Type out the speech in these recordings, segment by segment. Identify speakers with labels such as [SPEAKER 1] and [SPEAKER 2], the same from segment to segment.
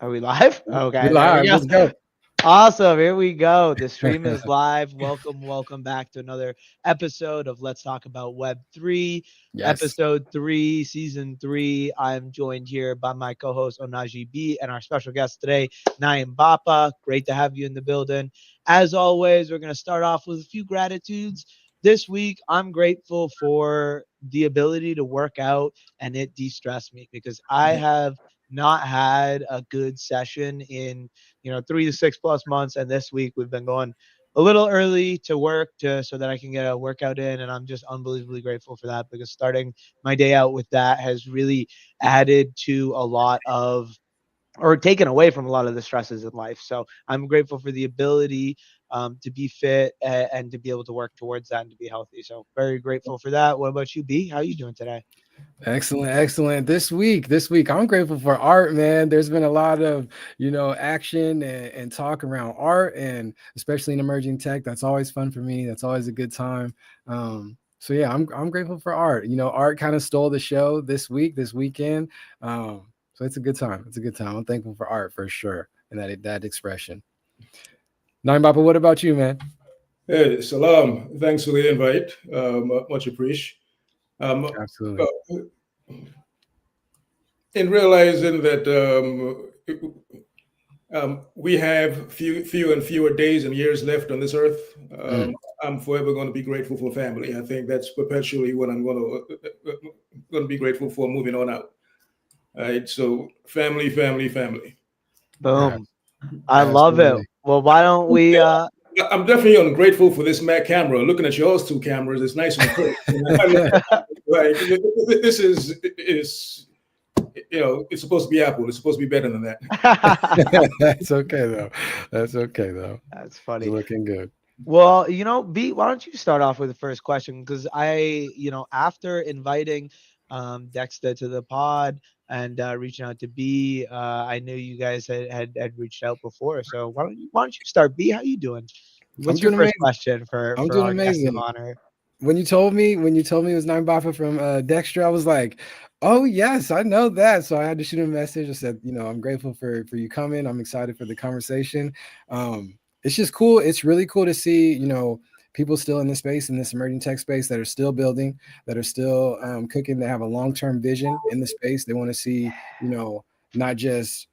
[SPEAKER 1] Are we live?
[SPEAKER 2] We
[SPEAKER 1] Okay, there we
[SPEAKER 2] live.
[SPEAKER 1] go.
[SPEAKER 2] Let's go.
[SPEAKER 1] Awesome. Here we go. The stream is live. Welcome back to another episode of Let's Talk About Web3,
[SPEAKER 2] Yes.
[SPEAKER 1] episode 3, season 3. I'm joined here by my co-host Onaji B and our special guest today, Naim Bapa. Great to have you in the building. As always, we're going to start off with a few gratitudes. This week, I'm grateful for the ability to work out and it de-stress me because I have not had a good session in 3 to 6 plus months, and this week we've been going a little early to work so that I can get a workout in, and I'm just unbelievably grateful for that because starting my day out with that has really added to a lot of or taken away from a lot of the stresses in life. So I'm grateful for the ability to be fit and to be able to work towards that and to be healthy. So very grateful for that. What about you, B? How are you doing today?
[SPEAKER 2] Excellent, excellent. This week, I'm grateful for art, man. There's been a lot of, action and talk around art, and especially in emerging tech. That's always fun for me. That's always a good time. So yeah, I'm grateful for art. Art kind of stole the show this week, this weekend. So it's a good time. It's a good time. I'm thankful for art for sure, and that expression. Nine Bapa, what about you, man?
[SPEAKER 3] Hey, Salam. Thanks for the invite. Much appreciated.
[SPEAKER 2] Absolutely.
[SPEAKER 3] Uh, in realizing that we have few and fewer days and years left on this earth,
[SPEAKER 2] Mm.
[SPEAKER 3] I'm forever going to be grateful for family. I think that's perpetually what I'm going to be grateful for moving on out. All right. So family, family, family.
[SPEAKER 1] Boom. I love it.
[SPEAKER 2] Absolutely.
[SPEAKER 1] Well, why don't we
[SPEAKER 3] I'm definitely ungrateful for this Mac camera. Looking at yours two cameras, it's nice and crisp. I look like this is it's supposed to be Apple. It's supposed to be better than that.
[SPEAKER 2] That's okay though. That's okay though.
[SPEAKER 1] That's
[SPEAKER 2] It's
[SPEAKER 1] funny.
[SPEAKER 2] looking good.
[SPEAKER 1] Well, B, why don't you start off with the first question? Because after inviting Dexter to the pod and reaching out to B, I knew you guys had reached out before. So why don't you start, B? How you doing?
[SPEAKER 2] I'm
[SPEAKER 1] What's your
[SPEAKER 2] doing
[SPEAKER 1] first
[SPEAKER 2] amazing.
[SPEAKER 1] question for
[SPEAKER 2] I'm doing
[SPEAKER 1] our guest of
[SPEAKER 2] amazing.
[SPEAKER 1] honor?
[SPEAKER 2] When you told me it was Nine Bafa from Dextra, I was like, oh yes, I know that. So I had to shoot him a message. I said, I'm grateful for you coming. I'm excited for the conversation. It's just cool. It's really cool to see, people still in this space, in this emerging tech space, that are still building, that are still cooking, that have a long-term vision in the space. They want to see, not just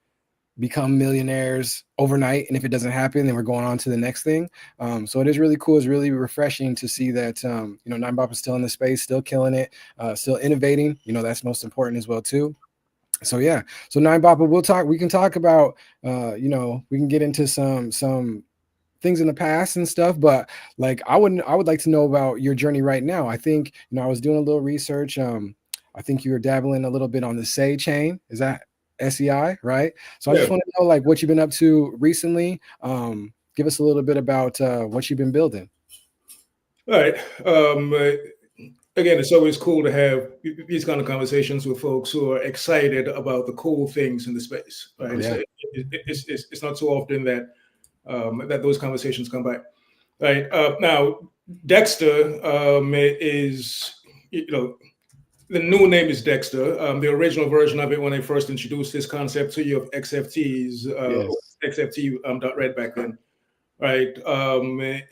[SPEAKER 2] become millionaires overnight, and if it doesn't happen, then we're going on to the next thing. So it is really cool. It's really refreshing to see that Nine Bop is still in the space, still killing it, still innovating. That's most important as well too. So yeah, so Nine Boppa, we can talk about we can get into some things in the past and stuff, but like I would like to know about your journey right now. I think I was doing a little research. I think you were dabbling a little bit on the Say chain. Is that SEI, right? So I
[SPEAKER 3] Yeah.
[SPEAKER 2] just want to know like what you've been up to recently. Give us a little bit about what you've been building.
[SPEAKER 3] All right. Again, it's always cool to have these kind of conversations with folks who are excited about the cool things in the space. Right.
[SPEAKER 2] Yeah.
[SPEAKER 3] So it's not so often that that those conversations come by. Right. Now, Dexter is the new name is Dexter. The original version of it, when I first introduced this concept to you of XFTs,
[SPEAKER 2] Yes.
[SPEAKER 3] XFT.red back then, right?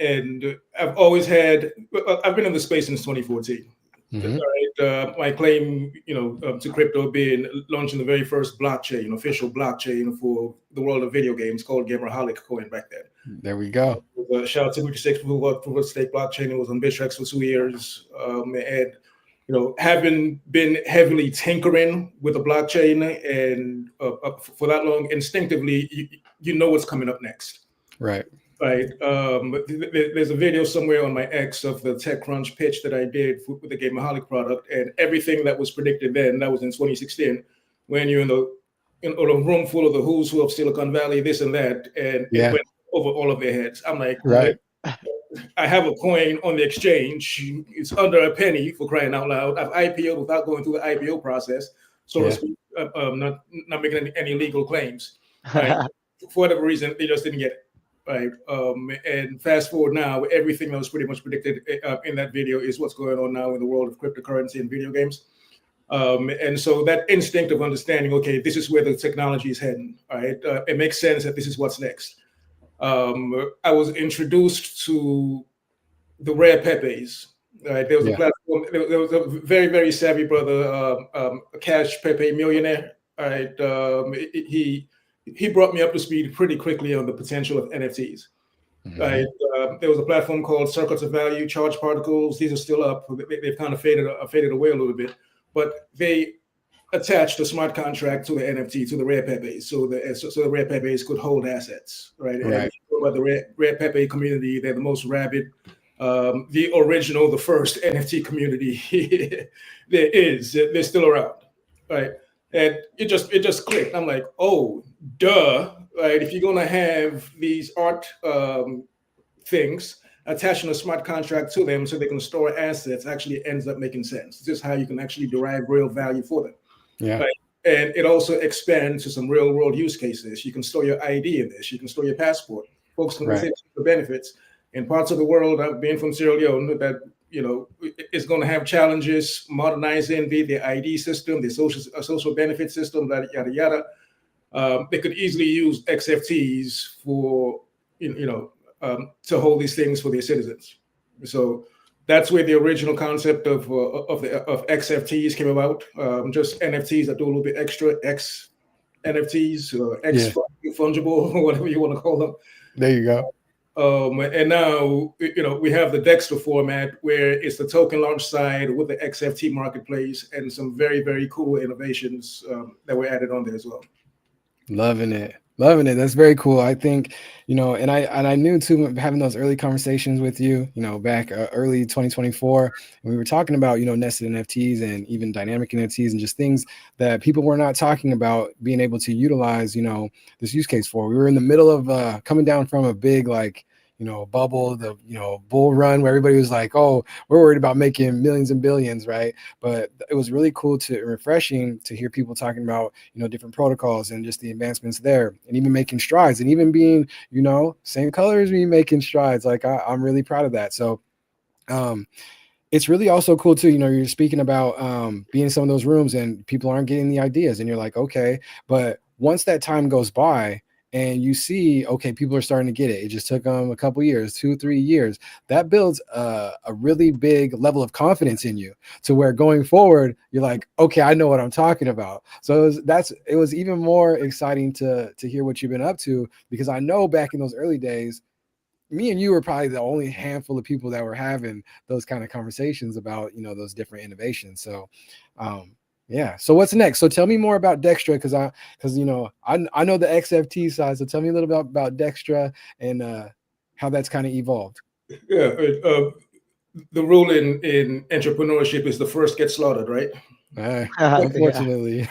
[SPEAKER 3] And I've been in the space since 2014.
[SPEAKER 2] Mm-hmm.
[SPEAKER 3] Right? My claim, to crypto being launching the very first blockchain, official blockchain for the world of video games called Gamerholic coin back then.
[SPEAKER 2] There we go.
[SPEAKER 3] Shout out to 56 proof of stake blockchain. It was on Bittrex for 2 years, and having been heavily tinkering with the blockchain and for that long, instinctively, you know what's coming up next.
[SPEAKER 2] Right.
[SPEAKER 3] Right. There's a video somewhere on my X of the TechCrunch pitch that I did with the Gameaholic product, and everything that was predicted then, that was in 2016, when you're in a room full of the who's who of Silicon Valley, this and that, and it
[SPEAKER 2] Yeah.
[SPEAKER 3] went over all of their heads. I'm like,
[SPEAKER 2] Right.
[SPEAKER 3] I have a coin on the exchange. It's under a penny, for crying out loud. I've IPO'd without going through the IPO process, so to
[SPEAKER 2] Yeah.
[SPEAKER 3] speak, not making any legal claims. Right? For whatever reason, they just didn't get it. Right. And fast forward now, everything that was pretty much predicted in that video is what's going on now in the world of cryptocurrency and video games. And so that instinct of understanding, okay, this is where the technology is heading. All right, it makes sense that this is what's next. I was introduced to the rare Pepes. Right, there was a
[SPEAKER 2] Yeah.
[SPEAKER 3] platform. There was a very, very savvy brother, a Cash Pepe millionaire. All right, he brought me up to speed pretty quickly on the potential of NFTs. Right, there was a platform called Circuits of Value, Charge Particles. These are still up. They've kind of faded away a little bit, but they attached a smart contract to the NFT, to the rare Pepes, so the rare Pepes could hold assets, right? And
[SPEAKER 2] Right.
[SPEAKER 3] if you know about the rare Pepe community, they're the most rabid, the original, the first NFT community there is. They're still around, right? And it just clicked. I'm like, oh, duh, right? If you're gonna have these art things, attaching a smart contract to them so they can store assets actually ends up making sense. This is how you can actually derive real value for them.
[SPEAKER 2] Yeah.
[SPEAKER 3] Right? And it also expands to some real world use cases. You can store your ID in this. You can store your passport. Folks can
[SPEAKER 2] Right.
[SPEAKER 3] take the benefits. In parts of the world, being from Sierra Leone, that is going to have challenges modernizing the ID system, the social benefit system, yada yada. They could easily use XFTs for to hold these things for their citizens. So that's where the original concept of XFTs came about. Just NFTs that do a little bit extra, X NFTs,
[SPEAKER 2] Yeah.
[SPEAKER 3] fungible, whatever you want to call them.
[SPEAKER 2] There you go.
[SPEAKER 3] And now we have the Dexstra format where it's the token launch side with the XFT marketplace and some very, very cool innovations that were added on there as well.
[SPEAKER 2] Loving it. Loving it. That's very cool. I think, and I knew too, having those early conversations with you, back early 2024, and we were talking about, nested NFTs and even dynamic NFTs and just things that people were not talking about being able to utilize, this use case for. We were in the middle of coming down from a big, bubble, the, bull run where everybody was like, oh, we're worried about making millions and billions, right? But it was really cool refreshing to hear people talking about, different protocols and just the advancements there and even making strides and even being, same color as me making strides. Like I'm really proud of that. So, it's really also cool too. You're speaking about being in some of those rooms and people aren't getting the ideas and you're like, okay, but once that time goes by, and you see, okay, people are starting to get it. It just took them a couple years, 2-3 years. That builds a really big level of confidence in you to where going forward, you're like, okay, I know what I'm talking about. So it was even more exciting to hear what you've been up to, because I know back in those early days, me and you were probably the only handful of people that were having those kind of conversations about, those different innovations. So, yeah. So what's next? So tell me more about Dexstra, because I know the XFT side. So tell me a little bit about Dexstra and how that's kind of evolved.
[SPEAKER 3] Yeah, the rule in entrepreneurship is the first get slaughtered, right?
[SPEAKER 2] Unfortunately,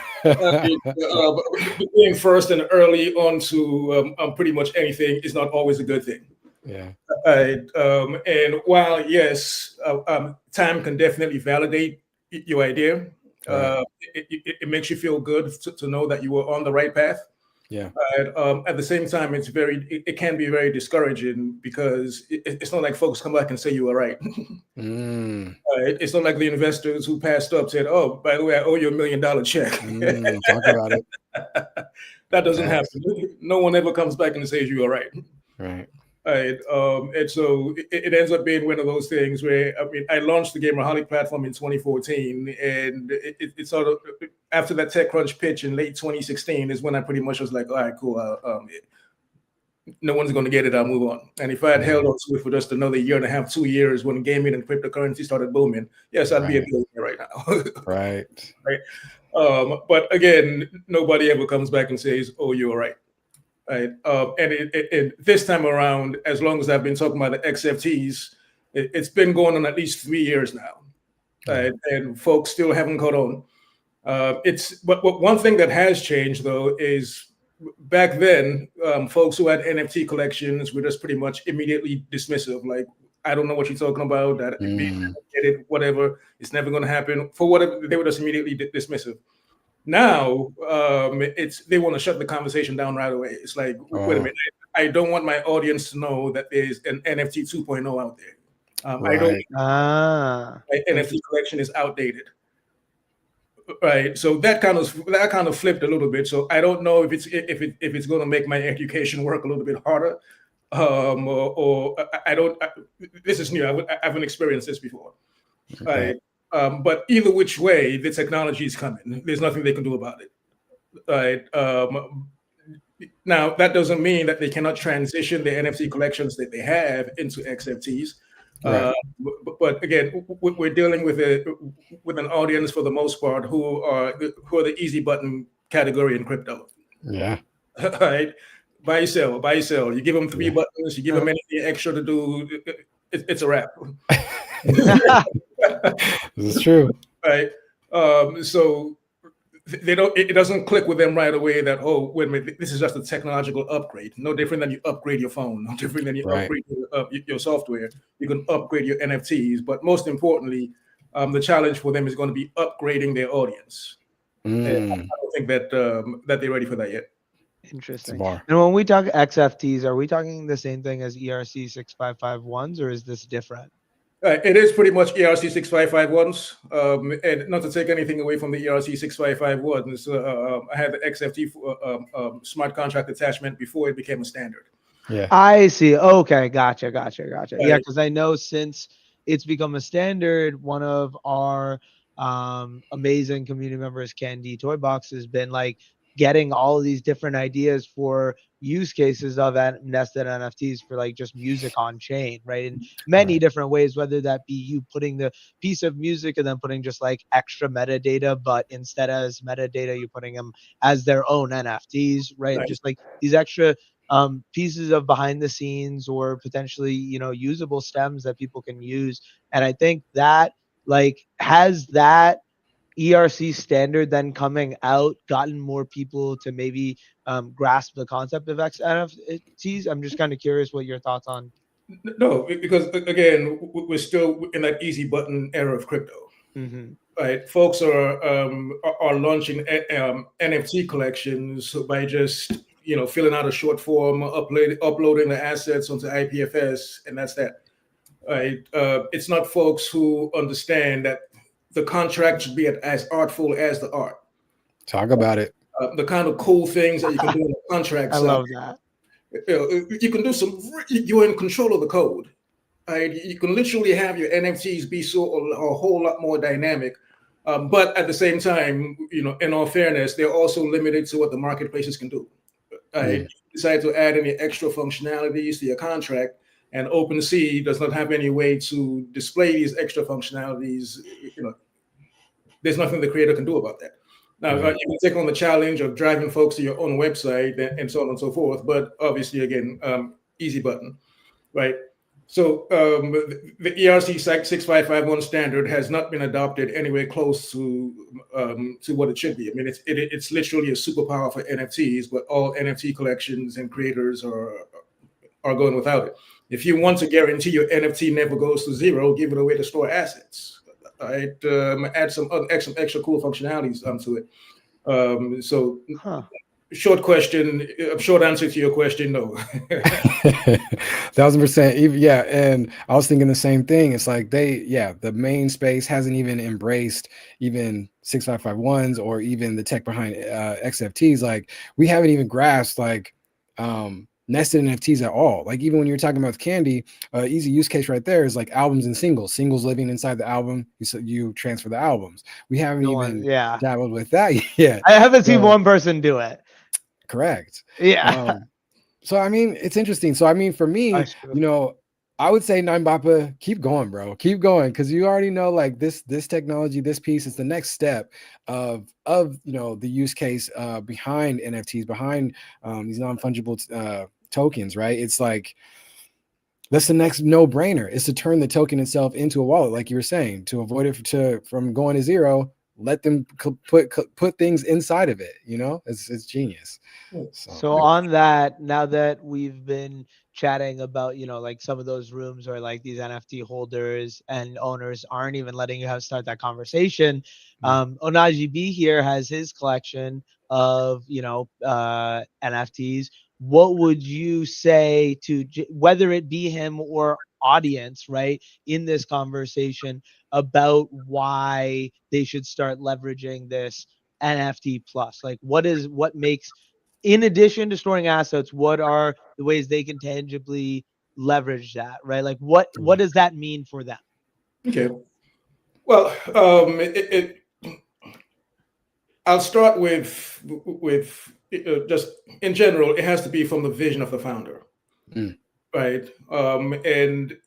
[SPEAKER 3] being first and early onto pretty much anything is not always a good thing.
[SPEAKER 2] Yeah.
[SPEAKER 3] And while yes, time can definitely validate your idea.
[SPEAKER 2] Right.
[SPEAKER 3] It makes you feel good to know that you were on the right path.
[SPEAKER 2] Yeah.
[SPEAKER 3] At the same time, it can be very discouraging because it's not like folks come back and say you were right. It's not like the investors who passed up said, "Oh, by the way, I owe you $1 million check."
[SPEAKER 2] Talk about it.
[SPEAKER 3] That doesn't happen. No one ever comes back and says you are right.
[SPEAKER 2] Right.
[SPEAKER 3] And so it ends up being one of those things where, I launched the Gamerholic platform in 2014, and it sort of, after that TechCrunch pitch in late 2016 is when I pretty much was like, all right, cool. No one's going to get it. I'll move on. And if I had held on to it for just another year and a half, 2 years, when gaming and cryptocurrency started booming, yes, I'd be a billionaire right now.
[SPEAKER 2] Right.
[SPEAKER 3] But again, nobody ever comes back and says, "Oh, you were right." Right. And this time around, as long as I've been talking about the XFTs, it's been going on at least 3 years now. Right? And folks still haven't caught on. But one thing that has changed, though, is back then, folks who had NFT collections were just pretty much immediately dismissive. Like, I don't know what you're talking about. That get it, whatever. It's never going to happen. For whatever, they were just immediately dismissive. Now, they want to shut the conversation down right away. It's like, wait a minute, I don't want my audience to know that there's an NFT 2.0 out there. I don't. My NFT collection is outdated. right? So that kind of flipped a little bit. So I don't know if it's going to make my education work a little bit harder, or I don't. This is new. I haven't experienced this before,
[SPEAKER 2] Okay.
[SPEAKER 3] right? But either which way, the technology is coming. There's nothing they can do about it, right? Now that doesn't mean that they cannot transition the NFT collections that they have into XFTs.
[SPEAKER 2] Right.
[SPEAKER 3] But again, we're dealing with an audience for the most part who are the easy button category in crypto.
[SPEAKER 2] Yeah.
[SPEAKER 3] Right? Buy sell, buy sell. You give them three
[SPEAKER 2] Yeah.
[SPEAKER 3] buttons, you give them anything extra to do, it's a wrap.
[SPEAKER 2] This is true.
[SPEAKER 3] Right? So they don't. It doesn't click with them right away that, oh, wait a minute, this is just a technological upgrade. No different than you upgrade your phone. No different than you
[SPEAKER 2] Right.
[SPEAKER 3] upgrade your software. You can upgrade your NFTs, but most importantly, the challenge for them is going to be upgrading their audience. And I
[SPEAKER 2] Mm,
[SPEAKER 3] don't think that that they're ready for that yet.
[SPEAKER 2] it's a
[SPEAKER 1] Interesting.
[SPEAKER 2] bar.
[SPEAKER 1] And when we talk XFTs, are we talking the same thing as ERC 6551s, or is this different?
[SPEAKER 3] It is pretty much ERC 6551s, and not to take anything away from the ERC 6551s. I had the XFT smart contract attachment before it became a standard.
[SPEAKER 2] Yeah.
[SPEAKER 1] I see. Okay, gotcha. Yeah,
[SPEAKER 3] Right.
[SPEAKER 1] because I know since it's become a standard, one of our amazing community members, Candy Toy Box, has been like getting all of these different ideas for use cases of nested NFTs for like just music on chain, right? In many
[SPEAKER 2] Right.
[SPEAKER 1] different ways, whether that be you putting the piece of music and then putting just like extra metadata, but instead as metadata, you're putting them as their own NFTs, right?
[SPEAKER 3] Right.
[SPEAKER 1] Just like these extra pieces of behind the scenes or potentially usable stems that people can use. And I think that like has that ERC standard then coming out gotten more people to maybe grasp the concept of XNFTs? I'm just kind of curious what your thoughts on.
[SPEAKER 3] No, because again, we're still in that easy button era of crypto.
[SPEAKER 1] Hmm.
[SPEAKER 3] Right, folks are launching NFT collections by just filling out a short form, uploading the assets onto IPFS, and that's that. Right, it's not folks who understand that the contract should be as artful as the art.
[SPEAKER 2] Talk about it.
[SPEAKER 3] The kind of cool things that you can do in the contract
[SPEAKER 1] I
[SPEAKER 3] side.
[SPEAKER 1] love that.
[SPEAKER 3] You can do some. You're in control of the code. Right? You can literally have your NFTs be a whole lot more dynamic. But at the same time, in all fairness, they're also limited to what the marketplaces can do. Right?
[SPEAKER 2] Mm,
[SPEAKER 3] You decide to add any extra functionalities to your contract, and OpenSea does not have any way to display these extra functionalities. There's nothing the creator can do about that. Now,
[SPEAKER 2] yeah.
[SPEAKER 3] you can take on the challenge of driving folks to your own website and so on and so forth. But obviously, again, easy button, right? So the ERC 6551 standard has not been adopted anywhere close to what it should be. I mean, it's literally a superpower for NFTs, but all NFT collections and creators are going without it. If you want to guarantee your NFT never goes to zero, give it away to store assets. Right? Add some extra cool functionalities to it. So
[SPEAKER 1] Huh.
[SPEAKER 3] short answer to your question, no.
[SPEAKER 2] 1000%. Yeah. And I was thinking the same thing. It's like the main space hasn't even embraced even 6551s or even the tech behind XFTs. Like we haven't even grasped like nested NFTs at all. Like even when you're talking about Candy, easy use case right there is like albums and singles living inside the album. You transfer the albums. We haven't
[SPEAKER 1] No one,
[SPEAKER 2] even
[SPEAKER 1] yeah.
[SPEAKER 2] dabbled with that yet.
[SPEAKER 1] I haven't seen
[SPEAKER 2] So
[SPEAKER 1] one person do it.
[SPEAKER 2] correct.
[SPEAKER 1] Yeah.
[SPEAKER 2] Um, so I mean, it's interesting. So I mean, for me,
[SPEAKER 1] That's true.
[SPEAKER 2] I would say Nine Bappa, keep going, bro. Keep going. Cause you already know like this technology, this piece is the next step of the use case behind NFTs, behind these non-fungible tokens, right? It's like that's the next no-brainer is to turn the token itself into a wallet, like you were saying, to avoid it from going to zero. Let them put things inside of it. It's genius. So
[SPEAKER 1] So on that, now that we've been chatting about, like some of those rooms where like these NFT holders and owners aren't even letting you have start that conversation, Onaji B here has his collection of, NFTs. What would you say to whether it be him or audience, right, in this conversation about why they should start leveraging this NFT plus. Like, what makes, in addition to storing assets, what are the ways they can tangibly leverage that, right? Like, what does that mean for them?
[SPEAKER 3] Okay. Well, I'll start with just in general. It has to be from the vision of the founder,
[SPEAKER 2] Mm.
[SPEAKER 3] right? And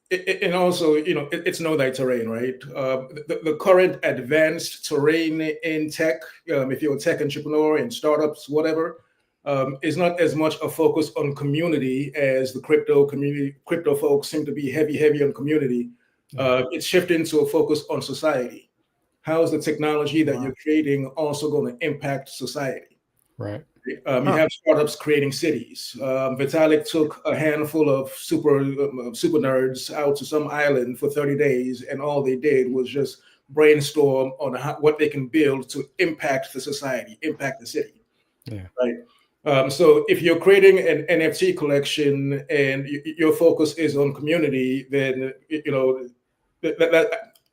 [SPEAKER 3] also, it's know thy terrain, right? The current advanced terrain in tech, if you're a tech entrepreneur in startups, whatever, is not as much a focus on community as the crypto community. Crypto folks seem to be heavy on community. It's shifting to a focus on society. How is the technology that you're creating also going to impact society?
[SPEAKER 2] Right.
[SPEAKER 3] You have startups creating cities. Vitalik took a handful of super nerds out to some island for 30 days, and all they did was just brainstorm on what they can build to impact the society, impact the city.
[SPEAKER 2] Yeah.
[SPEAKER 3] Right. So if you're creating an NFT collection and your focus is on community, then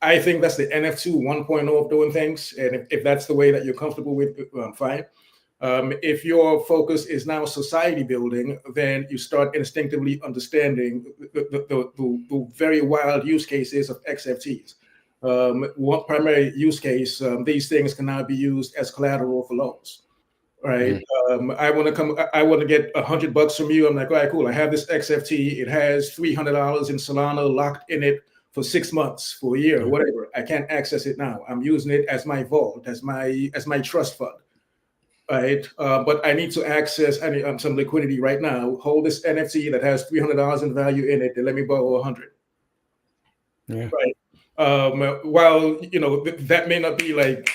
[SPEAKER 3] I think that's the NFT 1.0 of doing things. And if that's the way that you're comfortable with, fine. If your focus is now society building, then you start instinctively understanding the very wild use cases of XFTs. One primary use case, these things can now be used as collateral for loans. Right. I want to get $100 from you. I'm like, all right, cool. I have this XFT. It has $300 in Solana locked in it for 6 months, for a year, whatever. I can't access it now. I'm using it as my vault, as my trust fund. Right. But I need to access some liquidity right now. Hold this NFT that has $300 in value in it, and let me borrow 100.
[SPEAKER 2] Yeah.
[SPEAKER 3] Right. While that may not be like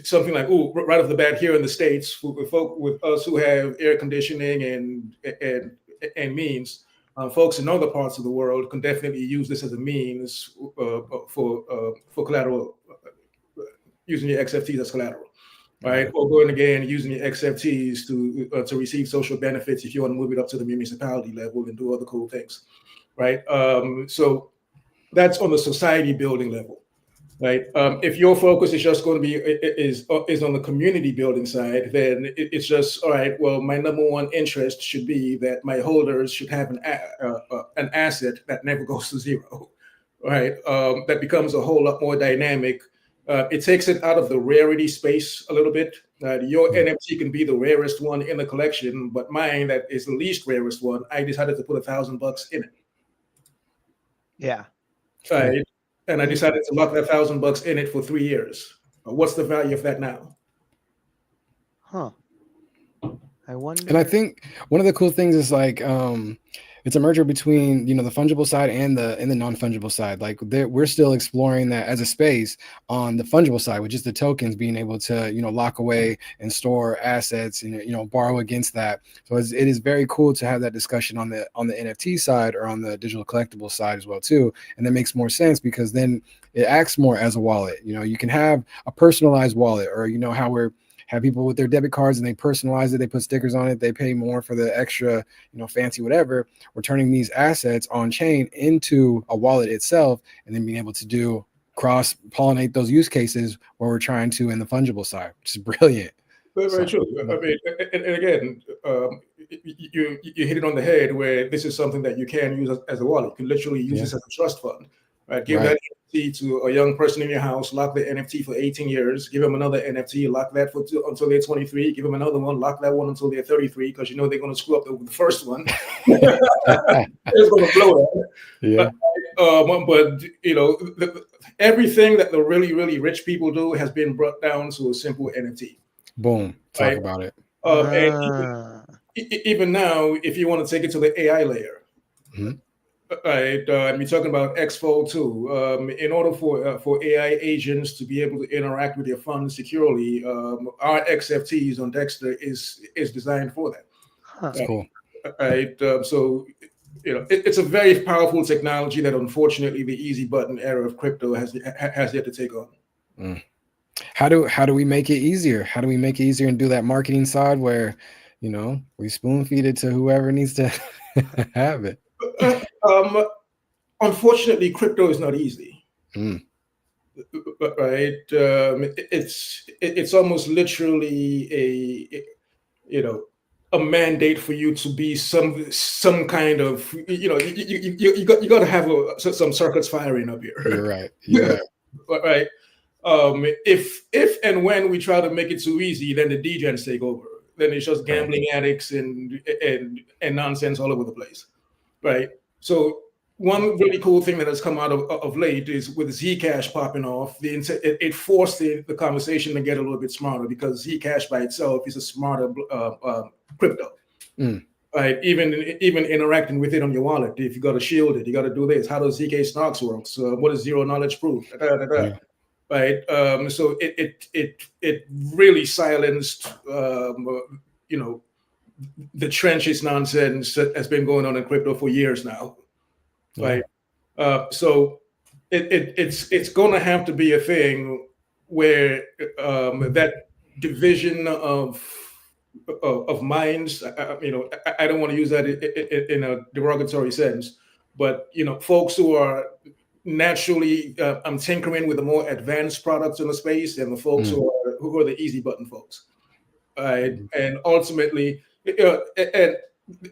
[SPEAKER 3] something like, oh, right off the bat here in the States, with us who have air conditioning and means, folks in other parts of the world can definitely use this as a means for collateral, using your XFTs as collateral. Right, or going again using your XFTs to receive social benefits if you want to move it up to the municipality level and do other cool things. Right. So that's on the society building level, right? If your focus is just going to be is on the community building side, then it's just all right. Well, my number one interest should be that my holders should have an asset that never goes to zero, right? That becomes a whole lot more dynamic. It takes it out of the rarity space a little bit. Your NFT can be the rarest one in the collection, but mine, that is the least rarest one, I decided to put $1,000 in it.
[SPEAKER 1] Yeah.
[SPEAKER 3] Right. And I decided to lock that $1,000 in it for 3 years. What's the value of that now?
[SPEAKER 1] I wonder.
[SPEAKER 2] And I think one of the cool things is like it's a merger between the fungible side and the non-fungible side. Like we're still exploring that as a space on the fungible side, which is the tokens, being able to lock away and store assets and borrow against that. So it is very cool to have that discussion on the NFT side or on the digital collectible side as well too. And that makes more sense because then it acts more as a wallet. You can have a personalized wallet, or how we're have people with their debit cards and they personalize it, they put stickers on it, they pay more for the extra, fancy whatever. We're turning these assets on chain into a wallet itself, and then being able to do cross-pollinate those use cases where we're trying to in the fungible side, which is brilliant.
[SPEAKER 3] Very true. I mean, and again, you hit it on the head where this is something that you can use as a wallet. You can literally use this as a trust fund. Right? Give that NFT to a young person in your house, lock the NFT for 18 years, give them another NFT, lock that until they're 23, give them another one, lock that one until they're 33, because they're going to screw up the first one. It's going to blow it.
[SPEAKER 2] Yeah.
[SPEAKER 3] But everything that the really, really rich people do has been brought down to a simple NFT.
[SPEAKER 2] Boom. Talk about it.
[SPEAKER 3] And even now, if you want to take it to the AI layer, right? We're talking about Xfold too. In order for AI agents to be able to interact with your funds securely, our XFTs on Dexstra is designed for that.
[SPEAKER 2] That's cool.
[SPEAKER 3] Right. So it's a very powerful technology that unfortunately the easy button era of crypto has yet to take on.
[SPEAKER 2] How do we make it easier? How do we make it easier and do that marketing side where we spoon feed it to whoever needs to have it?
[SPEAKER 3] unfortunately, crypto is not easy.
[SPEAKER 2] Mm.
[SPEAKER 3] Right? It's almost literally you know a mandate for you to be some kind of you got to have some circuits firing up
[SPEAKER 2] You're
[SPEAKER 3] here.
[SPEAKER 2] right. You're right.
[SPEAKER 3] Right? If and when we try to make it too easy, then the degens take over. Then it's just
[SPEAKER 2] Right.
[SPEAKER 3] gambling addicts and nonsense all over the place, right? So one really cool thing that has come out of late is with Zcash popping off, it forced the conversation to get a little bit smarter because Zcash by itself is a smarter crypto.
[SPEAKER 2] Mm.
[SPEAKER 3] Right, even interacting with it on your wallet. If you got to shield it, you got to do this. How does ZK stocks work? So what is zero knowledge proof? Da, da, da,
[SPEAKER 2] Yeah.
[SPEAKER 3] right? So it really silenced the trenches nonsense that has been going on in crypto for years now,
[SPEAKER 2] Yeah.
[SPEAKER 3] right? So it's going to have to be a thing where that division of minds. I don't want to use that in a derogatory sense, but folks who are naturally I'm tinkering with the more advanced products in the space, and the folks
[SPEAKER 2] Mm.
[SPEAKER 3] who are the easy button folks. Right, and ultimately, and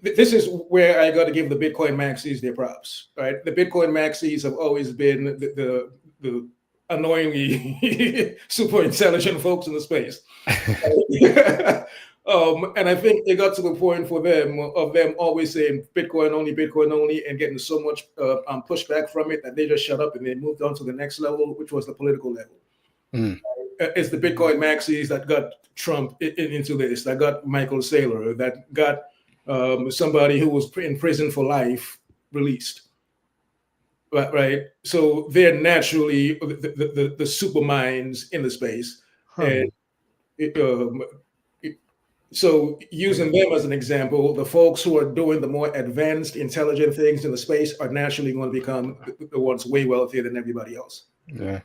[SPEAKER 3] this is where I got to give the Bitcoin maxis their props. Right, the Bitcoin maxis have always been the annoyingly super intelligent folks in the space. And I think it got to the point for them of them always saying Bitcoin only, and getting so much pushback from it that they just shut up and they moved on to the next level, which was the political level.
[SPEAKER 2] Mm.
[SPEAKER 3] It's the Bitcoin maxis that got Trump into this, that got Michael Saylor, that got somebody who was in prison for life released. Right. So they're naturally the super minds in the space.
[SPEAKER 1] Huh.
[SPEAKER 3] And so using them as an example, the folks who are doing the more advanced, intelligent things in the space are naturally going to become the ones way wealthier than everybody else.
[SPEAKER 2] Yeah.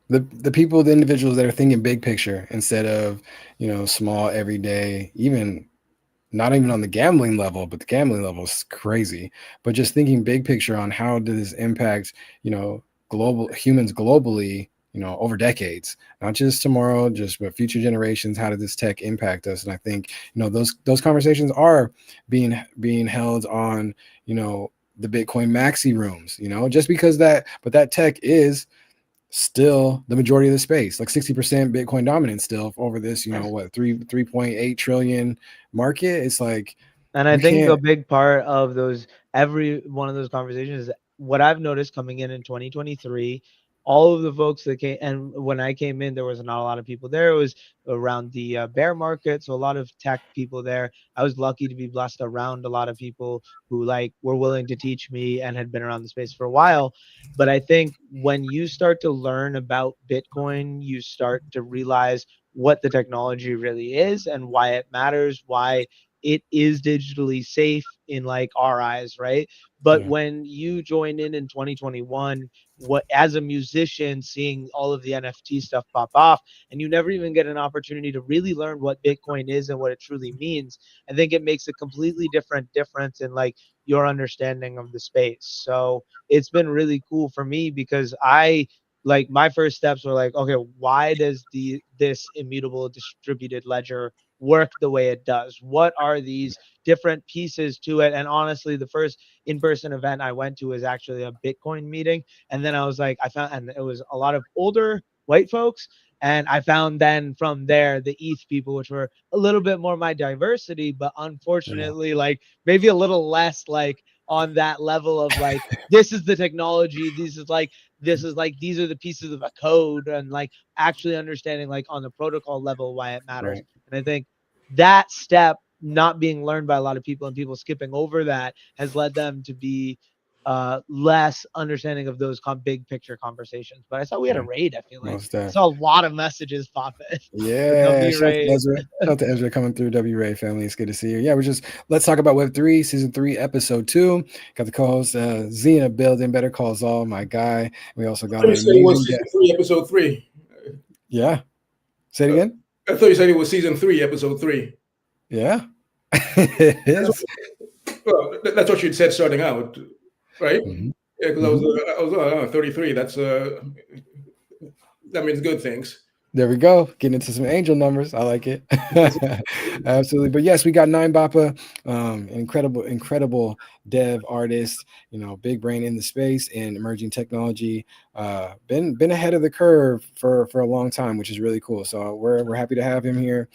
[SPEAKER 2] The people, the individuals that are thinking big picture instead of, small everyday, even not even on the gambling level, but the gambling level is crazy. But just thinking big picture on how does this impact, global humans globally, over decades, not just tomorrow, just but future generations. How does this tech impact us? And I think, those conversations are being held on, the Bitcoin maxi rooms, just because but that tech is still the majority of the space, like 60% Bitcoin dominance still over this, 3.8 trillion market. It's like
[SPEAKER 1] And I
[SPEAKER 2] you
[SPEAKER 1] think a
[SPEAKER 2] can't.
[SPEAKER 1] big part of every one of those conversations is what I've noticed coming in 2023. All of the folks that came, and when I came in, there was not a lot of people there. It was around the bear market, so a lot of tech people there. I was lucky to be blessed around a lot of people who were willing to teach me and had been around the space for a while. But I think when you start to learn about Bitcoin, you start to realize what the technology really is and why it matters, why it is digitally safe in our eyes, right? But
[SPEAKER 2] Yeah.
[SPEAKER 1] when you join in 2021, what as a musician seeing all of the NFT stuff pop off, and you never even get an opportunity to really learn what Bitcoin is and what it truly means, I think it makes a completely different difference in your understanding of the space. So it's been really cool for me because my first steps were okay, why does this immutable distributed ledger work the way it does? What are these different pieces to it? And honestly, the first in-person event I went to was actually a Bitcoin meeting. And then I was I found, and it was a lot of older white folks. And I found then from there the ETH people, which were a little bit more my diversity, but
[SPEAKER 2] Yeah.
[SPEAKER 1] unfortunately, maybe a little less on that level of this is the technology. These are the pieces of a code, and actually understanding on the protocol level why it matters.
[SPEAKER 2] Right.
[SPEAKER 1] And I think that step not being learned by a lot of people and people skipping over that has led them to be less understanding of those big picture conversations. But I saw we had a
[SPEAKER 2] Yeah.
[SPEAKER 1] raid. I feel like
[SPEAKER 2] Most
[SPEAKER 1] I
[SPEAKER 2] definitely.
[SPEAKER 1] saw a lot of messages pop in. The
[SPEAKER 2] Yeah,
[SPEAKER 1] W
[SPEAKER 2] shout out to
[SPEAKER 1] raid.
[SPEAKER 2] Ezra. Shout out to Ezra coming through W Ray family. It's good to see you. Yeah, let's talk about Web3, season 3, episode 2. Got the co-host Z in a building, Better Calls All, my guy. We also got
[SPEAKER 3] I thought you
[SPEAKER 2] an
[SPEAKER 3] said it was
[SPEAKER 2] amazing
[SPEAKER 3] season
[SPEAKER 2] guest.
[SPEAKER 3] 3, episode 3.
[SPEAKER 2] Yeah. Say it
[SPEAKER 3] Uh,
[SPEAKER 2] again.
[SPEAKER 3] I thought you said it was season 3, episode 3.
[SPEAKER 2] Yeah. It
[SPEAKER 3] That's
[SPEAKER 2] is.
[SPEAKER 3] that's what you'd said starting out, right?
[SPEAKER 2] Mhm.
[SPEAKER 3] Yeah, because
[SPEAKER 2] Mhm.
[SPEAKER 3] I was 33. That means good things.
[SPEAKER 2] There we go. Getting into some angel numbers. I like it.
[SPEAKER 3] Yes.
[SPEAKER 2] Absolutely. But yes, we got Nine Bappa, incredible dev artist, big brain in the space and emerging technology. Been ahead of the curve for a long time, which is really cool. So we're happy to have him here.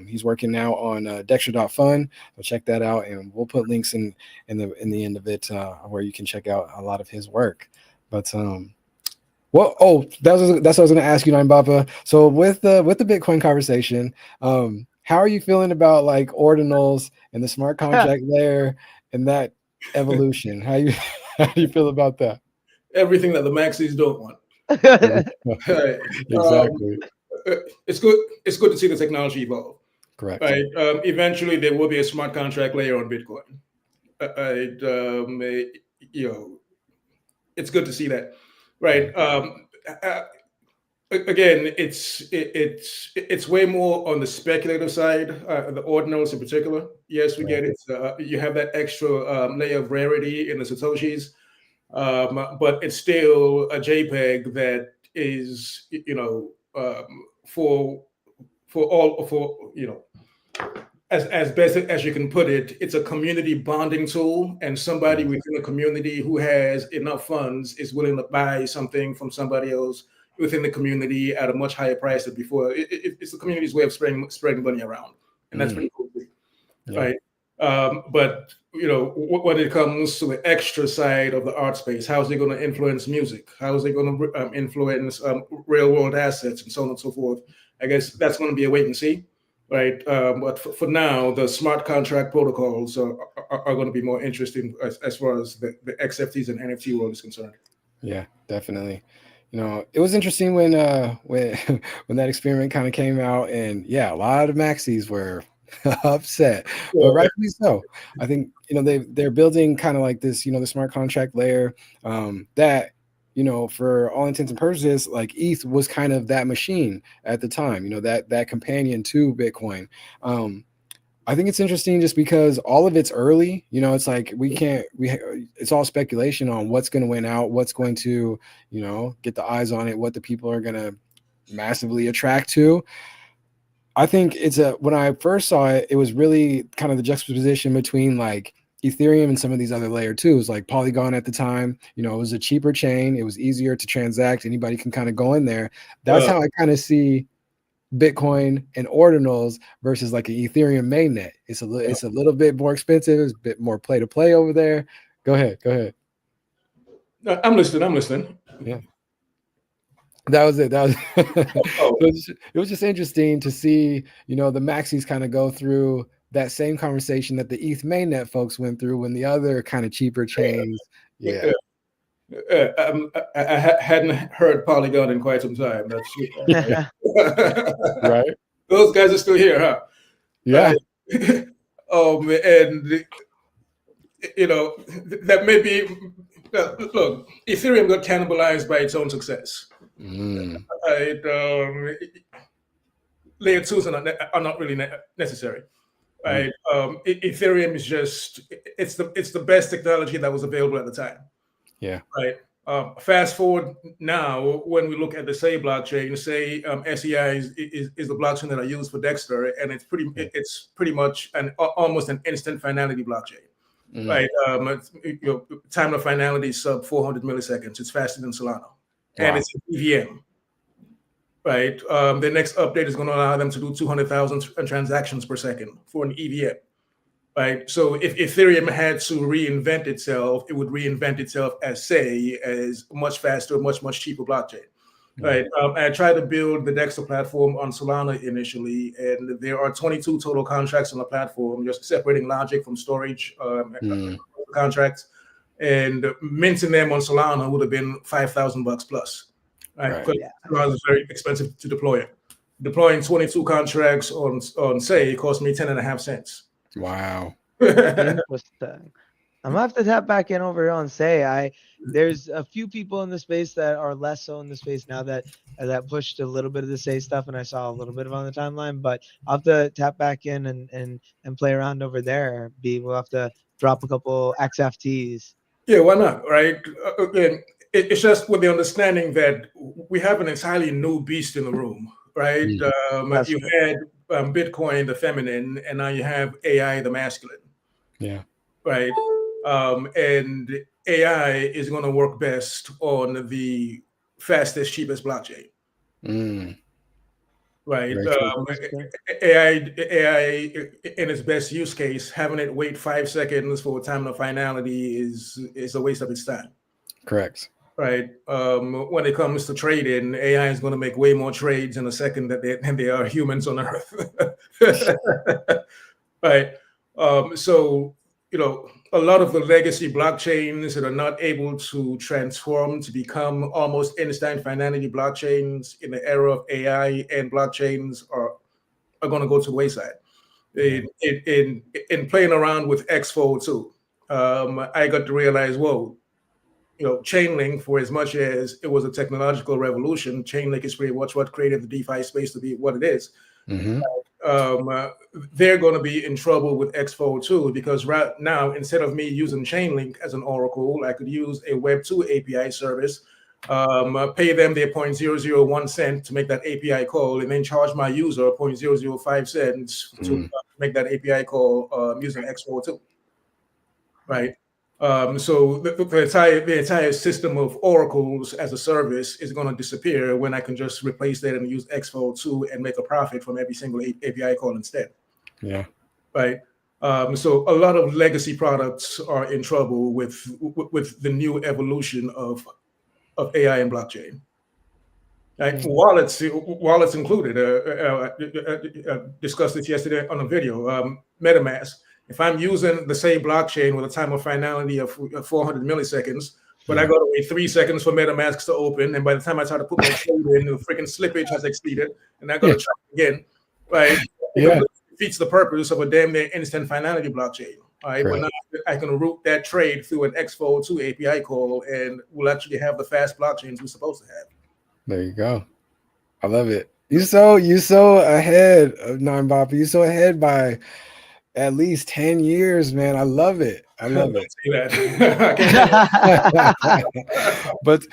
[SPEAKER 2] He's working now on Dexstra.fun. So check that out, and we'll put links in the end of it where you can check out a lot of his work. But well, oh, that's what I was going to ask you, Nine Bappa. So with the Bitcoin conversation, how are you feeling about like ordinals and the smart contract layer and that evolution? How do you feel about that?
[SPEAKER 3] Everything that the maxis don't want. Right. Um,
[SPEAKER 2] Exactly.
[SPEAKER 3] it's good. It's good to see the technology evolve.
[SPEAKER 2] Correct.
[SPEAKER 3] Right. Eventually, there will be a smart contract layer on Bitcoin. Right. You know, it's good to see that. Right. Uh, Again, it's way more on the speculative side, the ordinals in particular. Yes, we
[SPEAKER 2] Right.
[SPEAKER 3] get it. You have that extra layer of rarity in the satoshis, but it's still a JPEG that is, for all for as best as you can put it, it's a community bonding tool, and somebody
[SPEAKER 2] Yeah.
[SPEAKER 3] within the community who has enough funds is willing to buy something from somebody else within the community at a much higher price than before. It's the community's way of spreading money around, and that's
[SPEAKER 2] Mm,
[SPEAKER 3] pretty cool,
[SPEAKER 2] yeah.
[SPEAKER 3] right? But when it comes to the extra side of the art space, how is it going to influence music? How is it going to influence real world assets and so on and so forth? I guess that's going to be a wait and see, right? But for now, the smart contract protocols are going to be more interesting as far as the XFTs and NFT world is concerned.
[SPEAKER 2] Yeah, definitely. It was interesting when when that experiment kind of came out, and yeah, a lot of maxis were upset, but
[SPEAKER 3] Yeah,
[SPEAKER 2] rightfully so. I think they're building kind of like this, the smart contract layer that for all intents and purposes, like ETH was kind of that machine at the time, that companion to Bitcoin. I think it's interesting just because all of it's early. It's like it's all speculation on what's going to win out, what's going to, get the eyes on it, what the people are going to massively attract to. I think when I first saw it, it was really kind of the juxtaposition between like Ethereum and some of these other layer twos, like Polygon at the time. It was a cheaper chain, it was easier to transact. Anybody can kind of go in there. That's
[SPEAKER 3] uh,
[SPEAKER 2] how I kind of see Bitcoin and ordinals versus like an Ethereum mainnet. It's a little bit more expensive. It's a bit more play to play over there. Go ahead. Go ahead.
[SPEAKER 3] I'm listening. I'm listening.
[SPEAKER 2] Yeah, that was it. That was
[SPEAKER 3] Oh,
[SPEAKER 2] it was just interesting to see, the maxis kind of go through that same conversation that the ETH mainnet folks went through when the other kind of cheaper chains. Yeah.
[SPEAKER 3] yeah. I hadn't heard Polygon in quite some time. That's
[SPEAKER 2] Right. Right.
[SPEAKER 3] those guys are still here, huh?
[SPEAKER 2] Yeah.
[SPEAKER 3] And that may be. Look, Ethereum got cannibalized by its own success.
[SPEAKER 2] Mm,
[SPEAKER 3] Right? Layer twos are not really necessary.
[SPEAKER 2] mm,
[SPEAKER 3] Right? Ethereum is just it's the best technology that was available at the time.
[SPEAKER 2] yeah.
[SPEAKER 3] Right. Fast forward now, when we look at the Say blockchain, say SEI is the blockchain that I use for Dexter, and it's pretty much almost an instant finality blockchain,
[SPEAKER 2] Mm,
[SPEAKER 3] right? Time of finality is sub 400 milliseconds. It's faster than Solana, and
[SPEAKER 2] wow.
[SPEAKER 3] it's an EVM, right? The next update is going to allow them to do 200,000 transactions per second for an EVM. Right. So if Ethereum had to reinvent itself, it would reinvent itself as much faster, much cheaper blockchain.
[SPEAKER 2] Yeah.
[SPEAKER 3] Right. I tried to build the Dexter platform on Solana initially, and there are 22 total contracts on the platform, just separating logic from storage
[SPEAKER 2] Mm,
[SPEAKER 3] contracts. And minting them on Solana would have been $5,000 plus, right?
[SPEAKER 2] right.
[SPEAKER 3] Because
[SPEAKER 1] Yeah.
[SPEAKER 3] Solana is very expensive to deploy. Deploying 22 contracts on Say cost me 10 and a half cents.
[SPEAKER 2] Wow.
[SPEAKER 1] Interesting. I'm gonna have to tap back in over here on Say. There's a few people in the space that are less so in the space now that pushed a little bit of the Say stuff, and I saw a little bit of on the timeline. But I'll have to tap back in and play around over there. We'll have to drop a couple XFTs.
[SPEAKER 3] Yeah, why not? Right? Again, it's just with the understanding that we have an entirely new beast in the room, right?
[SPEAKER 2] Mm,
[SPEAKER 1] That's
[SPEAKER 3] You
[SPEAKER 1] true.
[SPEAKER 3] had Bitcoin, the feminine, and now you have AI, the masculine,
[SPEAKER 2] yeah.
[SPEAKER 3] right? And AI is going to work best on the fastest, cheapest blockchain,
[SPEAKER 2] Mm,
[SPEAKER 3] right?
[SPEAKER 2] very true.
[SPEAKER 1] That's true.
[SPEAKER 3] AI in its best use case, having it wait 5 seconds for a time of finality is a waste of its time.
[SPEAKER 2] Correct.
[SPEAKER 3] Right. When it comes to trading, AI is going to make way more trades in a second than there are humans on Earth. Right. So, a lot of the legacy blockchains that are not able to transform to become almost instant finality blockchains in the era of AI and blockchains are going to go to the wayside.
[SPEAKER 2] Yeah.
[SPEAKER 3] In playing around with Xfold too, I got to realize, whoa, Chainlink, for as much as it was a technological revolution, Chainlink is pretty much what created the DeFi space to be what it is.
[SPEAKER 2] Hmm.
[SPEAKER 3] Um, uh, they're going to be in trouble with Expo too, because right now, instead of me using Chainlink as an oracle, I could use a Web2 API service, pay them their 0.001 cent to make that API call, and then charge my user 0.005 cents to
[SPEAKER 2] Mm,
[SPEAKER 3] make that API call using Expo too, right? So the entire system of oracles as a service is going to disappear when I can just replace that and use Expo 2 and make a profit from every single API call instead,
[SPEAKER 2] yeah.
[SPEAKER 3] right? So a lot of legacy products are in trouble with the new evolution of AI and blockchain. Right?
[SPEAKER 1] Mm.
[SPEAKER 3] Wallets included. Discussed this yesterday on a video. MetaMask. If I'm using the same blockchain with a time of finality of 400 milliseconds, but I
[SPEAKER 2] Mm.
[SPEAKER 3] got to wait 3 seconds for MetaMask to open, and by the time I try to put my trade in, the freaking slippage has exceeded, and I got
[SPEAKER 2] Yeah.
[SPEAKER 3] to try again. Right? It
[SPEAKER 2] Yeah.
[SPEAKER 3] completely defeats the purpose of a damn near instant finality blockchain. All right, but now
[SPEAKER 2] Correct.
[SPEAKER 3] I can route that trade through an Xfold 2 API call, and we'll actually have the fast blockchains we're supposed to have.
[SPEAKER 2] There you go. I love it. You so ahead of Nine Bopper. You so ahead by at least 10 years, man. I love it. I
[SPEAKER 3] Don't
[SPEAKER 2] love it.
[SPEAKER 3] say that. I can't have
[SPEAKER 2] But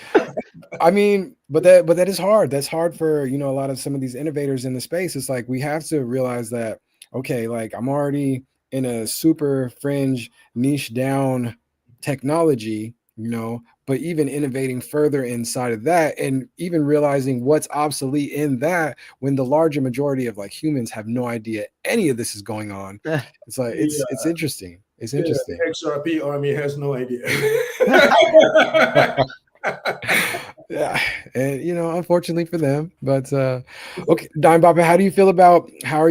[SPEAKER 2] but that is hard. That's hard for, a lot of some of these innovators in the space. It's like we have to realize that, okay, like I'm already in a super fringe niche down technology, but even innovating further inside of that and even realizing what's obsolete in that when the larger majority of like humans have no idea any of this is going on. It's like
[SPEAKER 3] the,
[SPEAKER 2] it's interesting. It's
[SPEAKER 3] yeah,
[SPEAKER 2] interesting.
[SPEAKER 3] the XRP army has no idea.
[SPEAKER 2] Yeah, and unfortunately for them, but okay, Dime Bopper, how are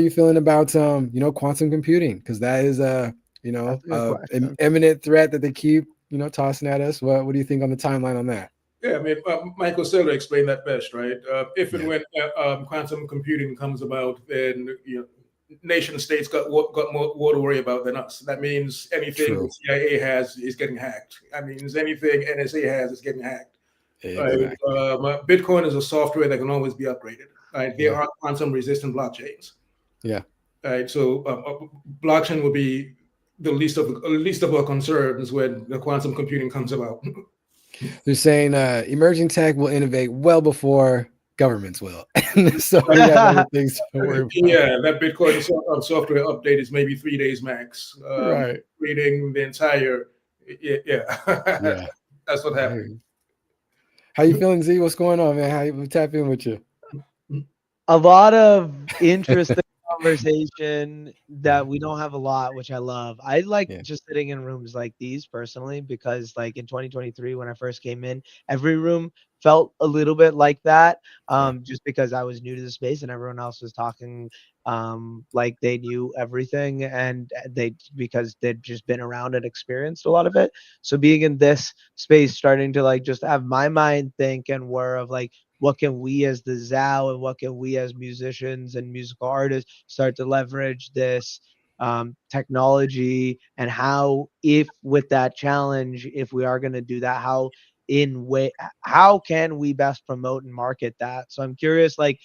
[SPEAKER 2] you feeling about quantum computing? Because that is
[SPEAKER 1] That's a good
[SPEAKER 2] an
[SPEAKER 1] question.
[SPEAKER 2] imminent threat that they keep tossing at us. What do you think on the timeline on that?
[SPEAKER 3] Yeah, I mean, Michael Saylor explained that best, right? If and
[SPEAKER 2] Yeah,
[SPEAKER 3] when quantum computing comes about, then nation states got more to worry about than us. That means anything the
[SPEAKER 2] true.
[SPEAKER 3] CIA has is getting hacked. That means anything NSA has is getting hacked. Right?
[SPEAKER 2] Exactly.
[SPEAKER 3] Bitcoin is a software that can always be upgraded. Right? There
[SPEAKER 2] Yeah,
[SPEAKER 3] are quantum resistant blockchains.
[SPEAKER 2] yeah.
[SPEAKER 3] Right? So blockchain will be the least of our concerns when the quantum computing comes about.
[SPEAKER 2] They're saying emerging tech will innovate well before governments will, so we have other things to worry about.
[SPEAKER 3] Yeah, that Bitcoin software update is maybe 3 days max.
[SPEAKER 2] Right.
[SPEAKER 3] Reading the entire, yeah,
[SPEAKER 2] Yeah.
[SPEAKER 3] that's what
[SPEAKER 2] I
[SPEAKER 3] happened.
[SPEAKER 2] hear you. How you feeling, Z? What's going on, man? How you tap in with you?
[SPEAKER 1] A lot of interesting conversation that we don't have a lot, which I love. I like
[SPEAKER 2] Yeah.
[SPEAKER 1] just sitting in rooms like these personally because, like in 2023, when I first came in, every room felt a little bit like that.
[SPEAKER 2] Yeah.
[SPEAKER 1] Just because I was new to the space and everyone else was talking like they knew everything, and they because they'd just been around and experienced a lot of it. So being in this space, starting to like just have my mind think and were of like what can we as the ZAO and what can we as musicians and musical artists start to leverage this technology, and how, if with that challenge, if we are going to do that, how can we best promote and market that? So I'm curious, like,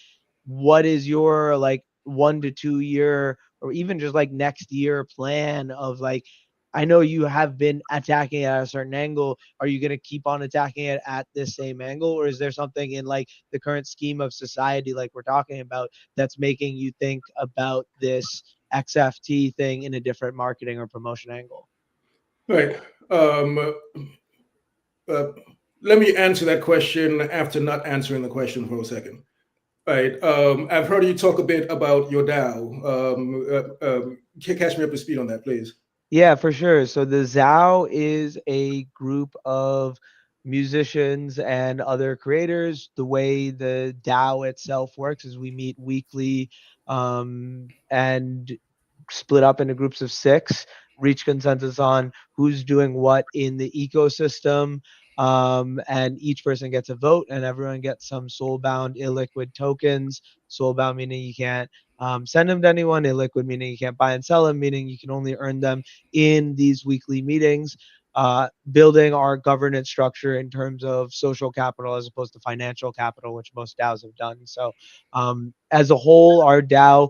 [SPEAKER 1] what is your like 1 to 2 year or even just like next year plan of like I know you have been attacking it at a certain angle. Are you going to keep on attacking it at this same angle, or is there something in like the current scheme of society, like we're talking about, that's making you think about this XFT thing in a different marketing or promotion angle?
[SPEAKER 3] Right. Uh, Let me answer that question after not answering the question for a second. Right. I've heard you talk a bit about your DAO. Catch me up to speed on that, please.
[SPEAKER 1] Yeah, for sure. So the ZOW is a group of musicians and other creators. The way the DAO itself works is we meet weekly, and split up into groups of six, reach consensus on who's doing what in the ecosystem. And each person gets a vote, and everyone gets some soul-bound illiquid tokens. Soul-bound meaning you can't send them to anyone. Illiquid meaning you can't buy and sell them, meaning you can only earn them in these weekly meetings. Building our governance structure in terms of social capital as opposed to financial capital, which most DAOs have done. So, as a whole, our DAO,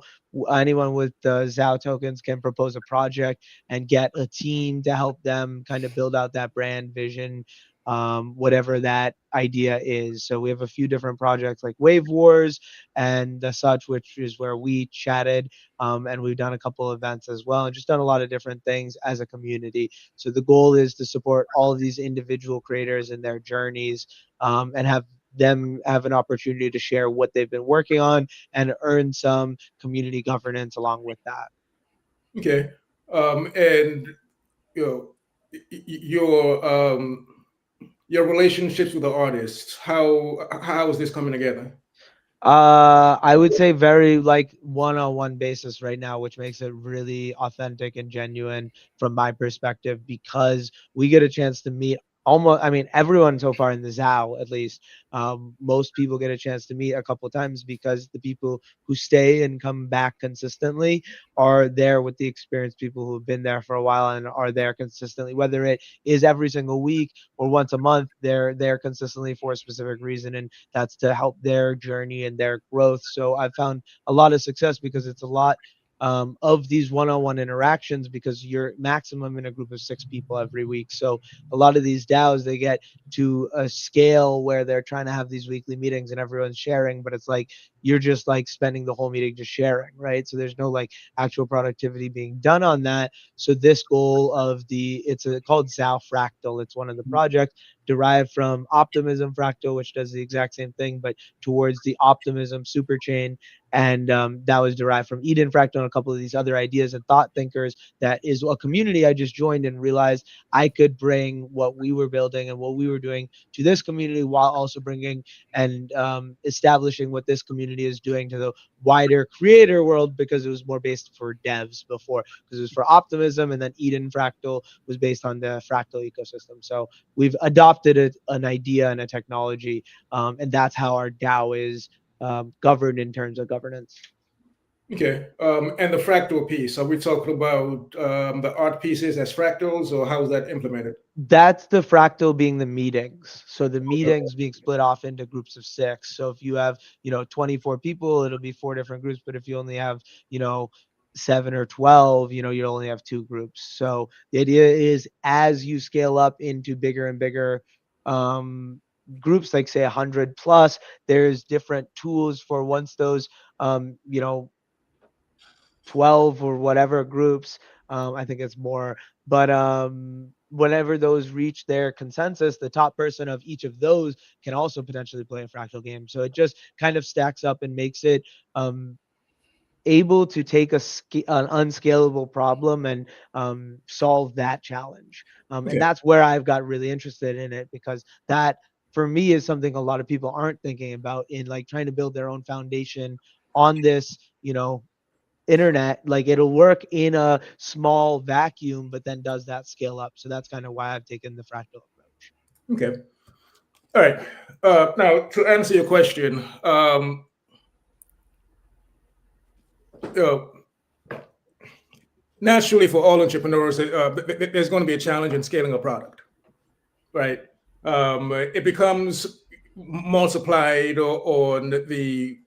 [SPEAKER 1] anyone with the ZOW tokens can propose a project and get a team to help them kind of build out that brand vision, whatever that idea is. So we have a few different projects like Wave Wars and the such, which is where we chatted, and we've done a couple of events as well, and just done a lot of different things as a community. So the goal is to support all of these individual creators in their journeys, and have them have an opportunity to share what they've been working on and earn some community governance along with that.
[SPEAKER 3] Okay. And you know, your your relationships with the artists. How is this coming together?
[SPEAKER 1] I would say very like one-on-one basis right now, which makes it really authentic and genuine from my perspective because we get a chance to meet almost, I mean, everyone so far in the ZOW, at least. Most people get a chance to meet a couple of times because the people who stay and come back consistently are there with the experienced people who have been there for a while and are there consistently, whether it is every single week or once a month, they're there consistently for a specific reason. And that's to help their journey and their growth. So I've found a lot of success because it's a lot, of these one-on-one interactions because you're maximum in a group of six people every week. So a lot of these DAOs, they get to a scale where they're trying to have these weekly meetings and everyone's sharing, but it's like you're just like spending the whole meeting just sharing, right? So there's no like actual productivity being done on that. So this goal of called ZAO Fractal. It's one of the projects derived from Optimism Fractal, which does the exact same thing, but towards the Optimism superchain. And that was derived from Eden Fractal and a couple of these other ideas and thought thinkers. That is a community I just joined and realized I could bring what we were building and what we were doing to this community while also bringing and establishing what this community is doing to the wider creator world because it was more based for devs before because it was for optimism, and then Eden Fractal was based on the fractal ecosystem. So we've adopted an idea and a technology, and that's how our DAO is governed in terms of governance.
[SPEAKER 3] Okay. And the fractal piece. Are we talking about the art pieces as fractals, or how is that implemented?
[SPEAKER 1] That's the fractal being the meetings. So the
[SPEAKER 3] Okay.
[SPEAKER 1] meetings being split off into groups of six. So if you have, 24 people, it'll be four different groups. But if you only have, you know, seven or 12, you only have two groups. So the idea is as you scale up into bigger and bigger um, groups, like say 100 plus, there's different tools for once those, um, you know, 12 or whatever groups. I think it's more, but whenever those reach their consensus, the top person of each of those can also potentially play a fractal game. So it just kind of stacks up and makes it um, able to take an unscalable problem and solve that challenge. And
[SPEAKER 3] Okay.
[SPEAKER 1] that's where I've got really interested in it because that for me is something a lot of people aren't thinking about in like trying to build their own foundation on this, internet. Like it'll work in a small vacuum but then does that scale up. So that's kind of why I've taken the fractal approach.
[SPEAKER 3] Okay. All right. Now, to answer your question, uh, naturally, for all entrepreneurs, there's going to be a challenge in scaling a product, right? It becomes multiplied on the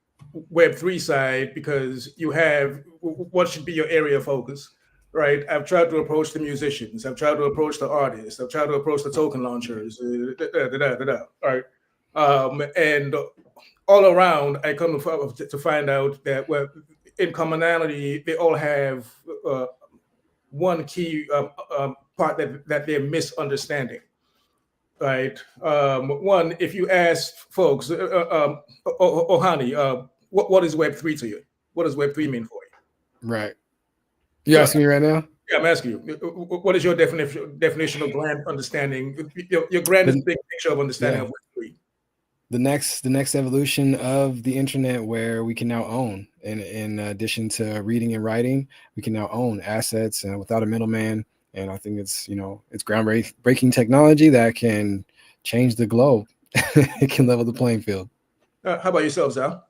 [SPEAKER 3] Web3 side because you have what should be your area of focus, right? I've tried to approach the musicians. I've tried to approach the artists. I've tried to approach the token launchers. Right? And all around, I come to find out that, well, in commonality, they all have one key part that they're misunderstanding. Right. One, if you ask folks, Ohani, what is Web3 to you? What does Web3 mean for you?
[SPEAKER 2] Right. You
[SPEAKER 3] Yeah,
[SPEAKER 2] asking me right now?
[SPEAKER 3] yeah, I'm asking you. What is your definition of grand understanding? Your grandest
[SPEAKER 2] The,
[SPEAKER 3] big picture of understanding
[SPEAKER 2] yeah.
[SPEAKER 3] of Web3.
[SPEAKER 2] The next evolution of the internet, where we can now own, in addition to reading and writing, we can now own assets and without a middleman. And I think it's groundbreaking technology that can change the globe. It can level the playing field.
[SPEAKER 3] How about yourself, Zal?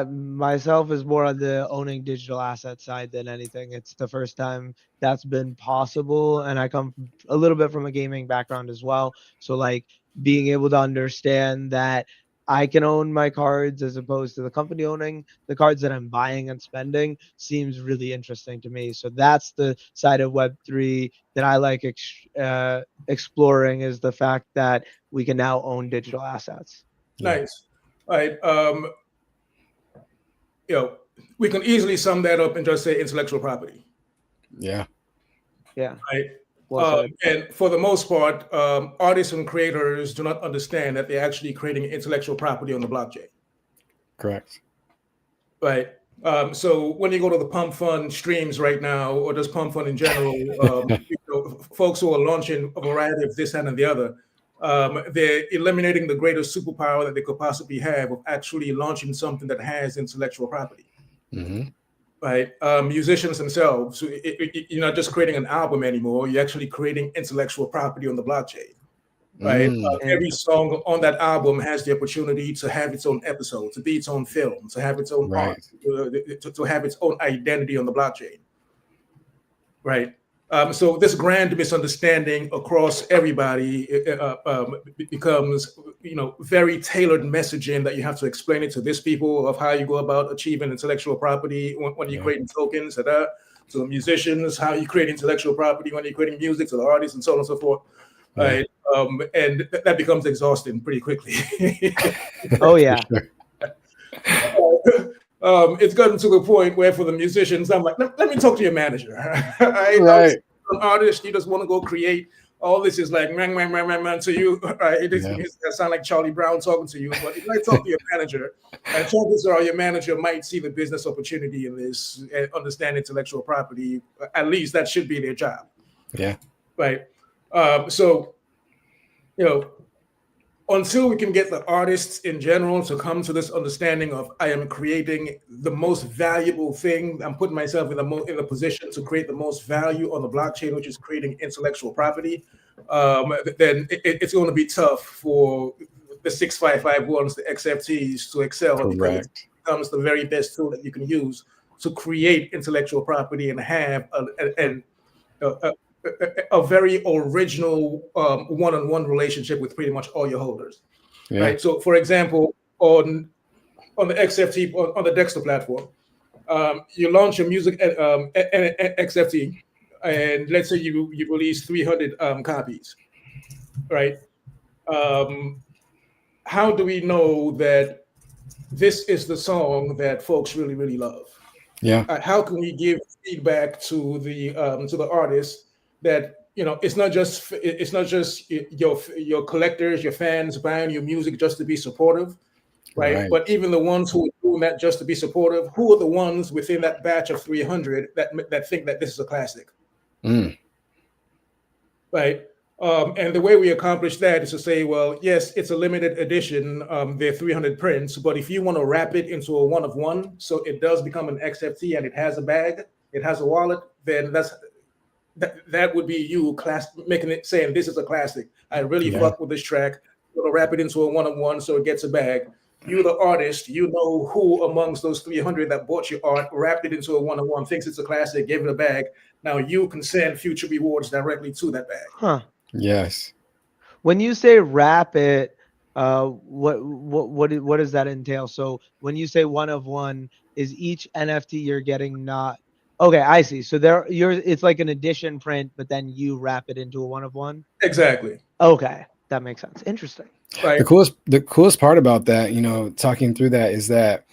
[SPEAKER 1] Myself is more on the owning digital asset side than anything. It's the first time that's been possible, and I come a little bit from a gaming background as well. So like being able to understand that I can own my cards as opposed to the company owning the cards that I'm buying and spending seems really interesting to me. So that's the side of Web3 that I like exploring, is the fact that we can now own digital assets.
[SPEAKER 2] Yeah.
[SPEAKER 3] Nice. All right. You know, we can easily sum that up and just say intellectual property.
[SPEAKER 2] Yeah.
[SPEAKER 1] Yeah.
[SPEAKER 3] Right.
[SPEAKER 1] Well said.
[SPEAKER 3] And for the most part, artists and creators do not understand that they're actually creating intellectual property on the blockchain.
[SPEAKER 2] Correct.
[SPEAKER 3] Right. So when you go to the Pump Fund streams right now, or just Pump Fund in general, folks who are launching a variety of this and the other, they're eliminating the greatest superpower that they could possibly have of actually launching something that has intellectual property.
[SPEAKER 2] Mm-hmm.
[SPEAKER 3] Right. Musicians themselves, you're not just creating an album anymore. You're actually creating intellectual property on the blockchain. Right. Every song on that album has the opportunity to have its own episode, to be its own film, to have its own art,
[SPEAKER 2] Right.
[SPEAKER 3] to have its own identity on the blockchain. Right. So this grand misunderstanding across everybody becomes, very tailored messaging that you have to explain it to these people of how you go about achieving intellectual property when you're
[SPEAKER 2] Yeah.
[SPEAKER 3] creating tokens, to the musicians, how you create intellectual property when you're creating music, to the artists, and so on and so forth.
[SPEAKER 2] Yeah.
[SPEAKER 3] Right. And that becomes exhausting pretty quickly.
[SPEAKER 1] Oh yeah.
[SPEAKER 3] It's gotten to the point where for the musicians, I'm like, let me talk to your manager.
[SPEAKER 2] Right.
[SPEAKER 3] An artist, you just want to go create. All this is like man, to you. Right? It
[SPEAKER 2] Yeah.
[SPEAKER 3] sound like Charlie Brown talking to you. But if I talk to your manager, and chances are your manager might see the business opportunity in this and understand intellectual property. At least that should be their job.
[SPEAKER 2] Yeah.
[SPEAKER 3] Right. So, until we can get the artists in general to come to this understanding of I am creating the most valuable thing, I'm putting myself in the position to create the most value on the blockchain, which is creating intellectual property, then it's going to be tough for the 6551s, the XFTs to excel, because it
[SPEAKER 2] Correct.
[SPEAKER 3] becomes the very best tool that you can use to create intellectual property and have a very original one-on-one relationship with pretty much all your holders.
[SPEAKER 2] Yeah.
[SPEAKER 3] Right. So, for example, on the XFT, on the Dexstra platform, you launch your music XFT, and let's say you release 300 copies. Right. How do we know that this is the song that folks really, really love?
[SPEAKER 2] Yeah.
[SPEAKER 3] How can we give feedback to the artist that it's not just your collectors, your fans buying your music just to be supportive, right? But even the ones who are doing that just to be supportive, who are the ones within that batch of 300 that think that this is a classic, right? And the way we accomplish that is to say, well, yes, it's a limited edition. There are 300 prints, but if you want to wrap it into a one of one, so it does become an XFT and it has a bag, it has a wallet, then that would be you making it, saying this is a classic. I really fuck with this track. I'm gonna wrap it into a one of one so it gets a bag. You, the artist, you know who amongst those 300 that bought your art, wrapped it into a one of one, thinks it's a classic, gave it a bag. Now you can send future rewards directly to that bag.
[SPEAKER 1] Huh.
[SPEAKER 2] Yes.
[SPEAKER 1] When you say wrap it, what does that entail? So when you say one of one, is each NFT you're getting not Okay, I see. So it's like an edition print, but then you wrap it into a one of one.
[SPEAKER 3] Exactly.
[SPEAKER 1] Okay, that makes sense. Interesting.
[SPEAKER 3] Right.
[SPEAKER 2] The coolest part about that, you know, talking through that is that,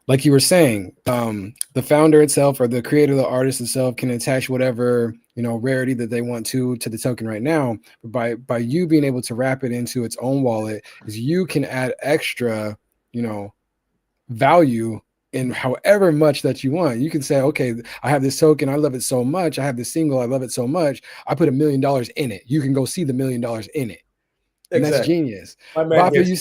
[SPEAKER 2] like you were saying, the founder itself or the creator, the artist itself can attach whatever, you know, rarity that they want to the token right now. But by you being able to wrap it into its own wallet, is you can add extra, you know, value in however much that you want. You can say, okay, I have this token, I love it so much. I have this single, I love it so much. I put $1 million in it. You can go see the $1 million in it, and that's
[SPEAKER 3] Exactly.
[SPEAKER 2] genius.
[SPEAKER 3] My man
[SPEAKER 2] Bafa,
[SPEAKER 3] gets
[SPEAKER 2] you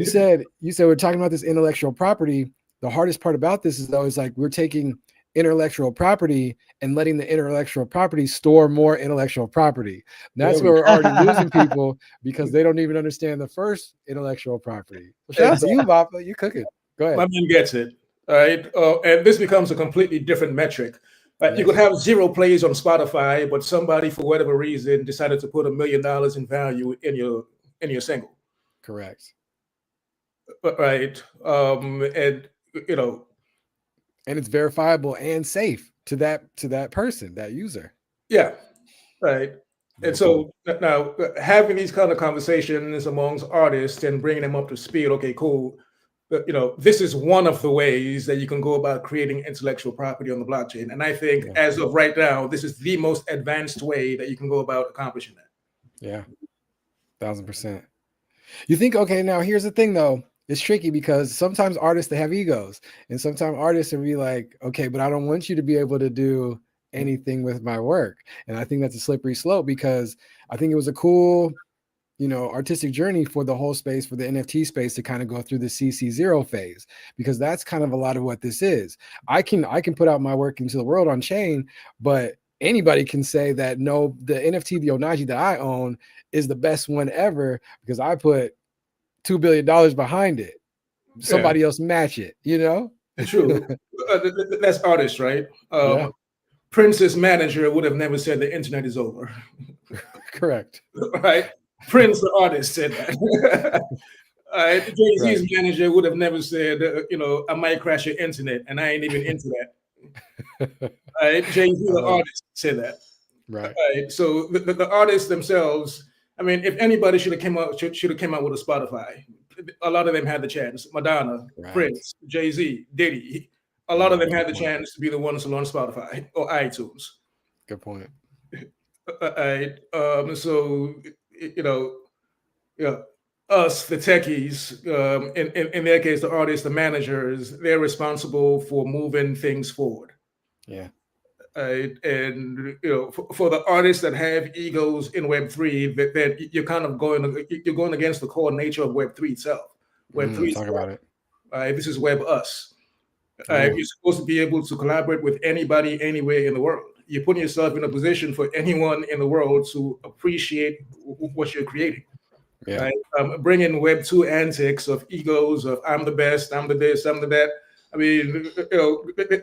[SPEAKER 2] said we're talking about this intellectual property. The hardest part about this is though is like we're taking intellectual property and letting the intellectual property store more intellectual property.
[SPEAKER 3] there
[SPEAKER 2] That's
[SPEAKER 3] we
[SPEAKER 2] where we're already losing people because they don't even understand the first intellectual property. So shout out to you,
[SPEAKER 3] exactly.
[SPEAKER 2] Bafa. You cooking. Go
[SPEAKER 3] My
[SPEAKER 2] ahead.
[SPEAKER 3] man gets it. All right. And this becomes a completely different metric. You could
[SPEAKER 2] Yes,
[SPEAKER 3] have zero plays on Spotify, but somebody for whatever reason decided to put $1 million in value in your single.
[SPEAKER 2] correct.
[SPEAKER 3] Right. And you know,
[SPEAKER 2] And it's verifiable and safe to that person, that user.
[SPEAKER 3] yeah. Right. And
[SPEAKER 2] Very cool.
[SPEAKER 3] so now having these kind of conversations amongst artists and bringing them up to speed. Okay, cool. But, this is one of the ways that you can go about creating intellectual property on the blockchain. And I think
[SPEAKER 2] Yeah.
[SPEAKER 3] as of right now, this is the most advanced way that you can go about accomplishing that.
[SPEAKER 2] Yeah. 1,000%. You think, okay, now here's the thing though. It's tricky because sometimes artists they have egos, and sometimes artists will be like, okay, but I don't want you to be able to do anything with my work. And I think that's a slippery slope because I think it was a cool, you know, artistic journey for the whole space, for the NFT space to kind of go through the CC0 phase, because that's kind of a lot of what this is. I can put out my work into the world on chain, but anybody can say that no, the NFT, the Onaji that I own is the best one ever because I put $2 billion behind it.
[SPEAKER 3] Yeah,
[SPEAKER 2] Somebody else match it, you know?
[SPEAKER 3] true. That's artists, right?
[SPEAKER 2] Yeah,
[SPEAKER 3] Prince's manager would have never said the internet is over,
[SPEAKER 2] correct.
[SPEAKER 3] right? Prince, the artist, said that. Jay
[SPEAKER 2] Right.
[SPEAKER 3] Z's manager would have never said, I might crash your internet, and I ain't even into that. Jay Z,
[SPEAKER 2] I
[SPEAKER 3] the
[SPEAKER 2] love it.
[SPEAKER 3] artist, said that.
[SPEAKER 2] Right.
[SPEAKER 3] So the artists themselves, I mean, if anybody should have came out with a Spotify, a lot of them had the chance. Madonna,
[SPEAKER 2] Right.
[SPEAKER 3] Prince, Jay Z, Diddy, a lot of
[SPEAKER 2] Yeah,
[SPEAKER 3] them
[SPEAKER 2] good
[SPEAKER 3] had the
[SPEAKER 2] point.
[SPEAKER 3] chance to be the ones to launch Spotify or iTunes.
[SPEAKER 2] Good point.
[SPEAKER 3] So you know, yeah, us, the techies, in their case, the artists, the managers, they're responsible for moving things forward.
[SPEAKER 2] Yeah.
[SPEAKER 3] And for the artists that have egos in Web3, that you're going against the core nature of Web3 itself. Web3 is
[SPEAKER 2] Talk about it.
[SPEAKER 3] this is Web us.
[SPEAKER 2] Ooh,
[SPEAKER 3] You're supposed to be able to collaborate with anybody, anywhere in the world. You're putting yourself in a position for anyone in the world to appreciate what you're creating.
[SPEAKER 2] yeah.
[SPEAKER 3] Right? Bringing Web2 antics of egos of I'm the best, I'm the this, I'm the that. I mean, there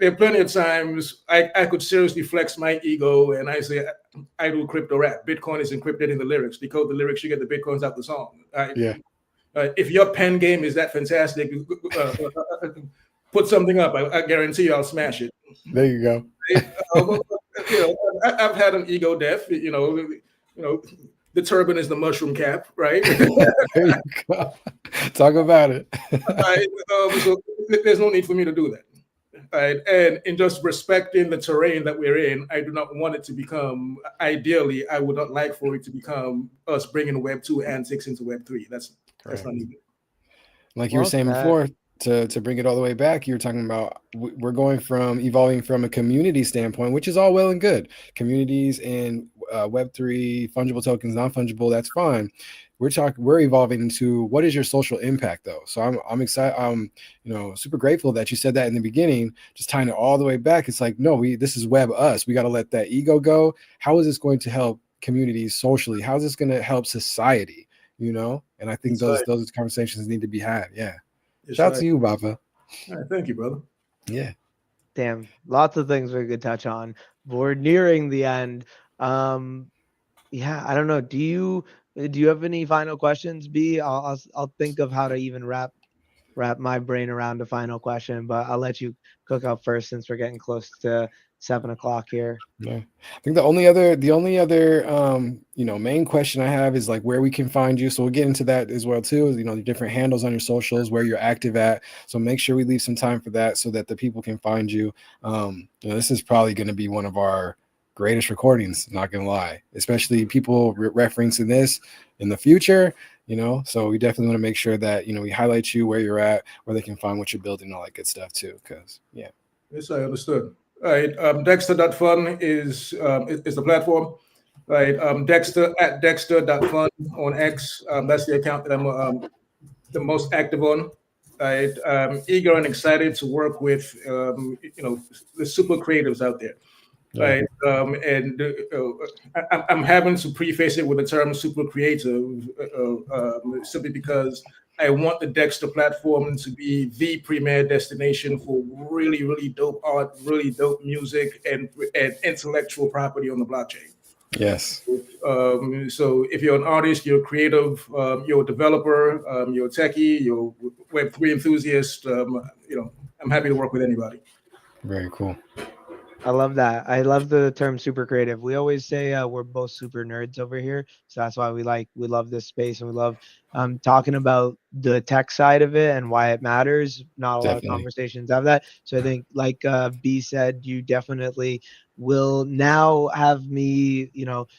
[SPEAKER 3] are plenty of times I could seriously flex my ego and I say, I do crypto rap. Bitcoin is encrypted in the lyrics. Decode the lyrics, you get the Bitcoins out the song.
[SPEAKER 2] Yeah.
[SPEAKER 3] If your pen game is that fantastic, put something up. I guarantee you I'll smash it.
[SPEAKER 2] There you go.
[SPEAKER 3] Right? I've had an ego death. The turban is the mushroom cap, right?
[SPEAKER 2] There you go. Talk about it.
[SPEAKER 3] So there's no need for me to do that. Right? And in just respecting the terrain that we're in, I do not want it to become. Ideally, I would not like for it to become us bringing Web2 antics into Web3. That's not
[SPEAKER 2] Correct.
[SPEAKER 3] needed.
[SPEAKER 2] Like you were
[SPEAKER 1] Well
[SPEAKER 2] saying
[SPEAKER 1] said.
[SPEAKER 2] before, to bring it all the way back, you were talking about we're going from evolving from a community standpoint, which is all well and good. Communities and Web3, fungible tokens, non-fungible, that's fine. We're evolving into what is your social impact though. So I'm excited. Super grateful that you said that in the beginning, just tying it all the way back. It's like, no, this is Web us. We got to let that ego go. How is this going to help communities socially? How is this going to help society? And I think
[SPEAKER 3] That's
[SPEAKER 2] those conversations need to be had. Yeah.
[SPEAKER 3] That's
[SPEAKER 2] Shout out
[SPEAKER 3] right.
[SPEAKER 2] to you, Baba.
[SPEAKER 3] All right, thank you, brother.
[SPEAKER 2] Yeah.
[SPEAKER 1] Damn, lots of things we could touch on. We're nearing the end. Um, yeah, I don't know. Do you have any final questions, B? I'll think of how to even wrap my brain around a final question, but I'll let you cook up first since we're getting close to 7 o'clock here.
[SPEAKER 2] Yeah. I think the only other main question I have is like where we can find you. So we'll get into that as well too. The different handles on your socials, where you're active at. So make sure we leave some time for that so that the people can find you. This is probably going to be one of our greatest recordings, not gonna lie, especially people referencing this in the future. So we definitely want to make sure that we highlight you, where you're at, where they can find what you're building, all that good stuff too. Because yeah.
[SPEAKER 3] Yes, I understood. All right. Dexstra.fun is the platform. Right. Dexter@Dexstra.fun on X. That's the account that I'm the most active on. Right. Eager and excited to work with the super creatives out there.
[SPEAKER 2] Yeah.
[SPEAKER 3] Right. And I'm having to preface it with the term super creative simply because I want the Dexter platform to be the premier destination for really, really dope art, really dope music, and intellectual property on the blockchain.
[SPEAKER 2] Yes.
[SPEAKER 3] So if you're an artist, you're creative, you're a developer, you're a techie, you're a Web3 enthusiast, I'm happy to work with anybody.
[SPEAKER 2] Very cool.
[SPEAKER 1] I love that. I love the term super creative. We always say we're both super nerds over here, so that's why we love this space and we love talking about the tech side of it and why it matters. Not a lot of
[SPEAKER 2] Definitely.
[SPEAKER 1] conversations have that. So I think, like B said, you definitely will now have me,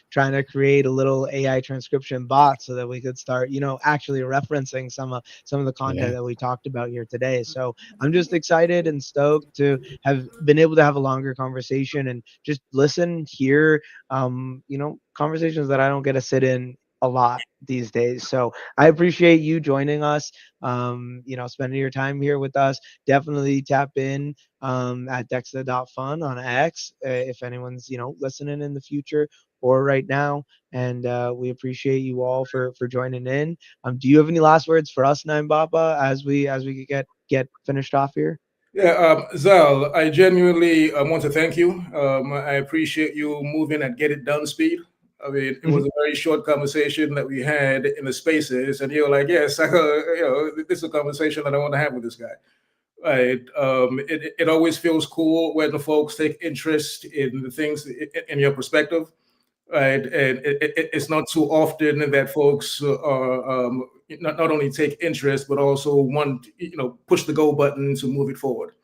[SPEAKER 1] trying to create a little AI transcription bot so that we could start, actually referencing some of the content
[SPEAKER 2] Yeah.
[SPEAKER 1] that we talked about here today. So I'm just excited and stoked to have been able to have a longer conversation and just listen, hear, conversations that I don't get to sit in a lot these days. So I appreciate you joining us, spending your time here with us. Definitely tap in at Dexter.fun on X if anyone's, listening in the future or right now. And we appreciate you all for joining in. Do you have any last words for us, Nine Baba, as we get finished off here?
[SPEAKER 3] Yeah, Zal, I genuinely want to thank you. I appreciate you moving at get it done speed. I mean, it was a very short conversation that we had in the spaces, and you're like, "Yes, this is a conversation that I want to have with this guy." Right. It always feels cool when the folks take interest in the things in your perspective. Right, and it's not too often that folks are not only take interest but also want push the go button to move it forward.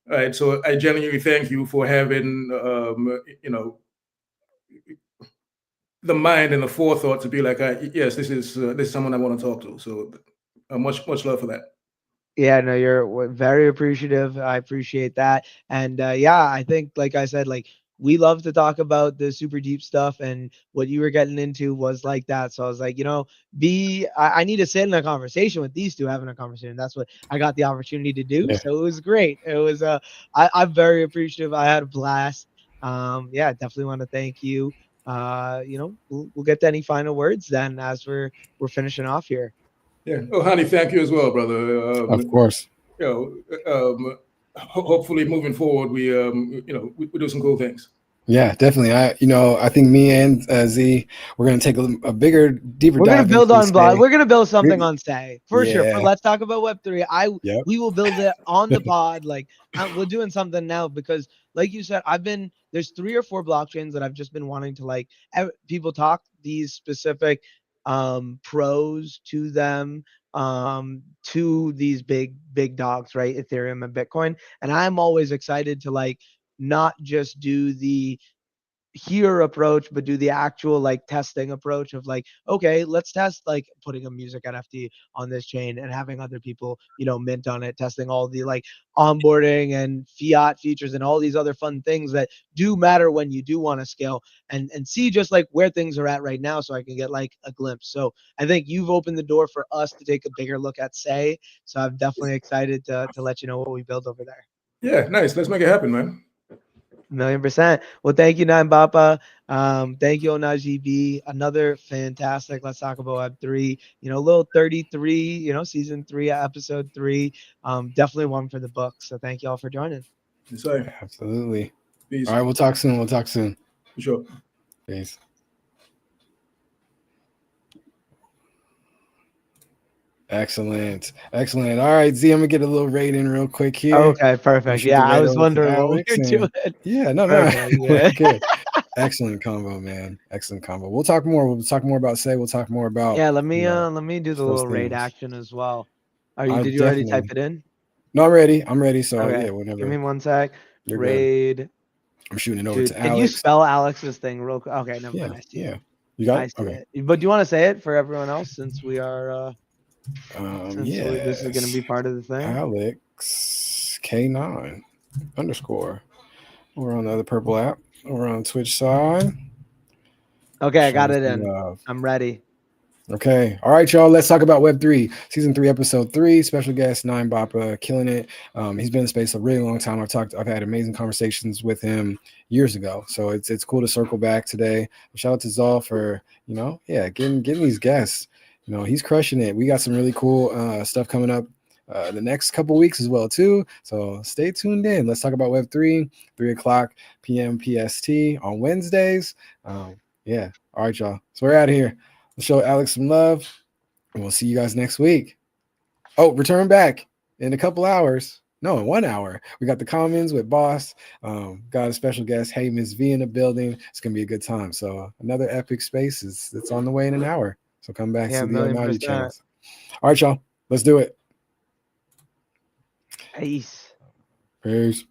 [SPEAKER 3] Right, so I genuinely thank you for having the mind and the forethought to be like, yes, this is someone I want to talk to. So much love for that.
[SPEAKER 1] Yeah, no, you're very appreciative. I appreciate that. And yeah, I think, like I said, like we love to talk about the super deep stuff, and what you were getting into was like that. So I was like, I need to sit in a conversation with these two having a conversation. That's what I got the opportunity to do.
[SPEAKER 2] Yeah.
[SPEAKER 1] So it was great. It was I'm very appreciative. I had a blast. Yeah, definitely want to thank you. We'll get to any final words then as we're finishing off here.
[SPEAKER 3] Yeah. Oh, honey, thank you as well, brother.
[SPEAKER 2] Of course.
[SPEAKER 3] Hopefully, moving forward, we do some cool things.
[SPEAKER 2] Yeah, definitely. I think me and Z, we're gonna take a bigger, deeper
[SPEAKER 1] We're gonna
[SPEAKER 2] dive into
[SPEAKER 1] build on block.
[SPEAKER 2] Say.
[SPEAKER 1] We're gonna build something on Say for sure. For
[SPEAKER 2] Yeah.
[SPEAKER 1] Let's Talk About Web3.
[SPEAKER 2] Yep.
[SPEAKER 1] We will build it on the pod. Like we're doing something now because, like you said, there's 3 or 4 blockchains that I've just been wanting to people talk these specific pros to them, to these big dogs, right? Ethereum and Bitcoin, and I'm always excited to not just do the here approach, but do the actual testing approach of okay, let's test putting a music NFT on this chain and having other people, mint on it, testing all the onboarding and fiat features and all these other fun things that do matter when you do want to scale, and see just where things are at right now so I can get a glimpse. So I think you've opened the door for us to take a bigger look at Say. So I'm definitely excited to let you know what we build over there.
[SPEAKER 3] Yeah, nice. Let's make it happen, man.
[SPEAKER 1] 1,000,000%. Well, thank you, Nine Bapa. Thank you, Onaji B. Another fantastic. Let's talk about Web3. Little 33. Season 3, episode 3. Definitely one for the book. So thank you all for joining.
[SPEAKER 3] Yes, sir.
[SPEAKER 2] Absolutely.
[SPEAKER 3] Peace.
[SPEAKER 2] All right, we'll talk soon. We'll talk soon.
[SPEAKER 3] For sure.
[SPEAKER 2] Peace. Excellent. Excellent. All right, Z, I'm gonna get a little rating real quick here.
[SPEAKER 1] Okay,
[SPEAKER 2] I'm gonna
[SPEAKER 1] perfect.
[SPEAKER 2] shoot the
[SPEAKER 1] Yeah, I
[SPEAKER 2] raid
[SPEAKER 1] was
[SPEAKER 2] over to
[SPEAKER 1] wondering what we
[SPEAKER 2] Alex.
[SPEAKER 1] were doing.
[SPEAKER 2] And yeah, no, no,
[SPEAKER 1] Perfect.
[SPEAKER 2] we're
[SPEAKER 1] Yeah.
[SPEAKER 2] good. Excellent combo, man. Excellent combo. We'll talk more. We'll talk more about Say. We'll talk more about,
[SPEAKER 1] Yeah,
[SPEAKER 2] you know,
[SPEAKER 1] let me do the
[SPEAKER 2] those
[SPEAKER 1] little raid
[SPEAKER 2] things.
[SPEAKER 1] action as well.
[SPEAKER 2] I
[SPEAKER 1] Did you already type
[SPEAKER 2] definitely.
[SPEAKER 1] it in?
[SPEAKER 2] No, I'm ready. I'm ready. So
[SPEAKER 1] Okay.
[SPEAKER 2] yeah,
[SPEAKER 1] Give me
[SPEAKER 2] whenever
[SPEAKER 1] one sec.
[SPEAKER 2] you're good.
[SPEAKER 1] Raid.
[SPEAKER 2] I'm shooting it over
[SPEAKER 1] Dude,
[SPEAKER 2] to
[SPEAKER 1] can you
[SPEAKER 2] Alex.
[SPEAKER 1] spell Alex's thing real quick? Okay, never
[SPEAKER 2] Yeah,
[SPEAKER 1] mind. I see it.
[SPEAKER 2] yeah. You got
[SPEAKER 1] I
[SPEAKER 2] it?
[SPEAKER 1] see
[SPEAKER 2] Okay.
[SPEAKER 1] it. But do you want to say it for everyone else since we are this is gonna
[SPEAKER 2] Yes.
[SPEAKER 1] be part of the thing?
[SPEAKER 2] Alex K9 underscore. We're on the other purple app. We're on Twitch side.
[SPEAKER 1] Okay, I got
[SPEAKER 2] Showing
[SPEAKER 1] it
[SPEAKER 2] some
[SPEAKER 1] in.
[SPEAKER 2] love.
[SPEAKER 1] I'm ready.
[SPEAKER 2] Okay. All right, y'all. Let's talk about Web3. Season 3, Episode 3. Special guest, Nine Bappa, killing it. He's been in space a really long time. I've had amazing conversations with him years ago. So it's cool to circle back today. Shout out to Zal for, getting these guests. He's crushing it. We got some really cool stuff coming up the next couple weeks as well, too. So stay tuned in. Let's talk about Web3, 3 o'clock p.m. PST on Wednesdays. Yeah. All right, y'all. So we're out of here. We'll show Alex some love, and we'll see you guys next week. Oh, return back in a couple hours. No, in 1 hour. We got the Commons with Boss. Got a special guest, Hey Miss V, in the building. It's gonna be a good time. So another epic space it's on the way in an hour. So come back
[SPEAKER 1] Yeah,
[SPEAKER 2] to
[SPEAKER 1] a
[SPEAKER 2] the
[SPEAKER 1] million
[SPEAKER 2] Onaji
[SPEAKER 1] percent.
[SPEAKER 2] channels. All right, y'all. Let's do it.
[SPEAKER 1] Peace.
[SPEAKER 2] Peace.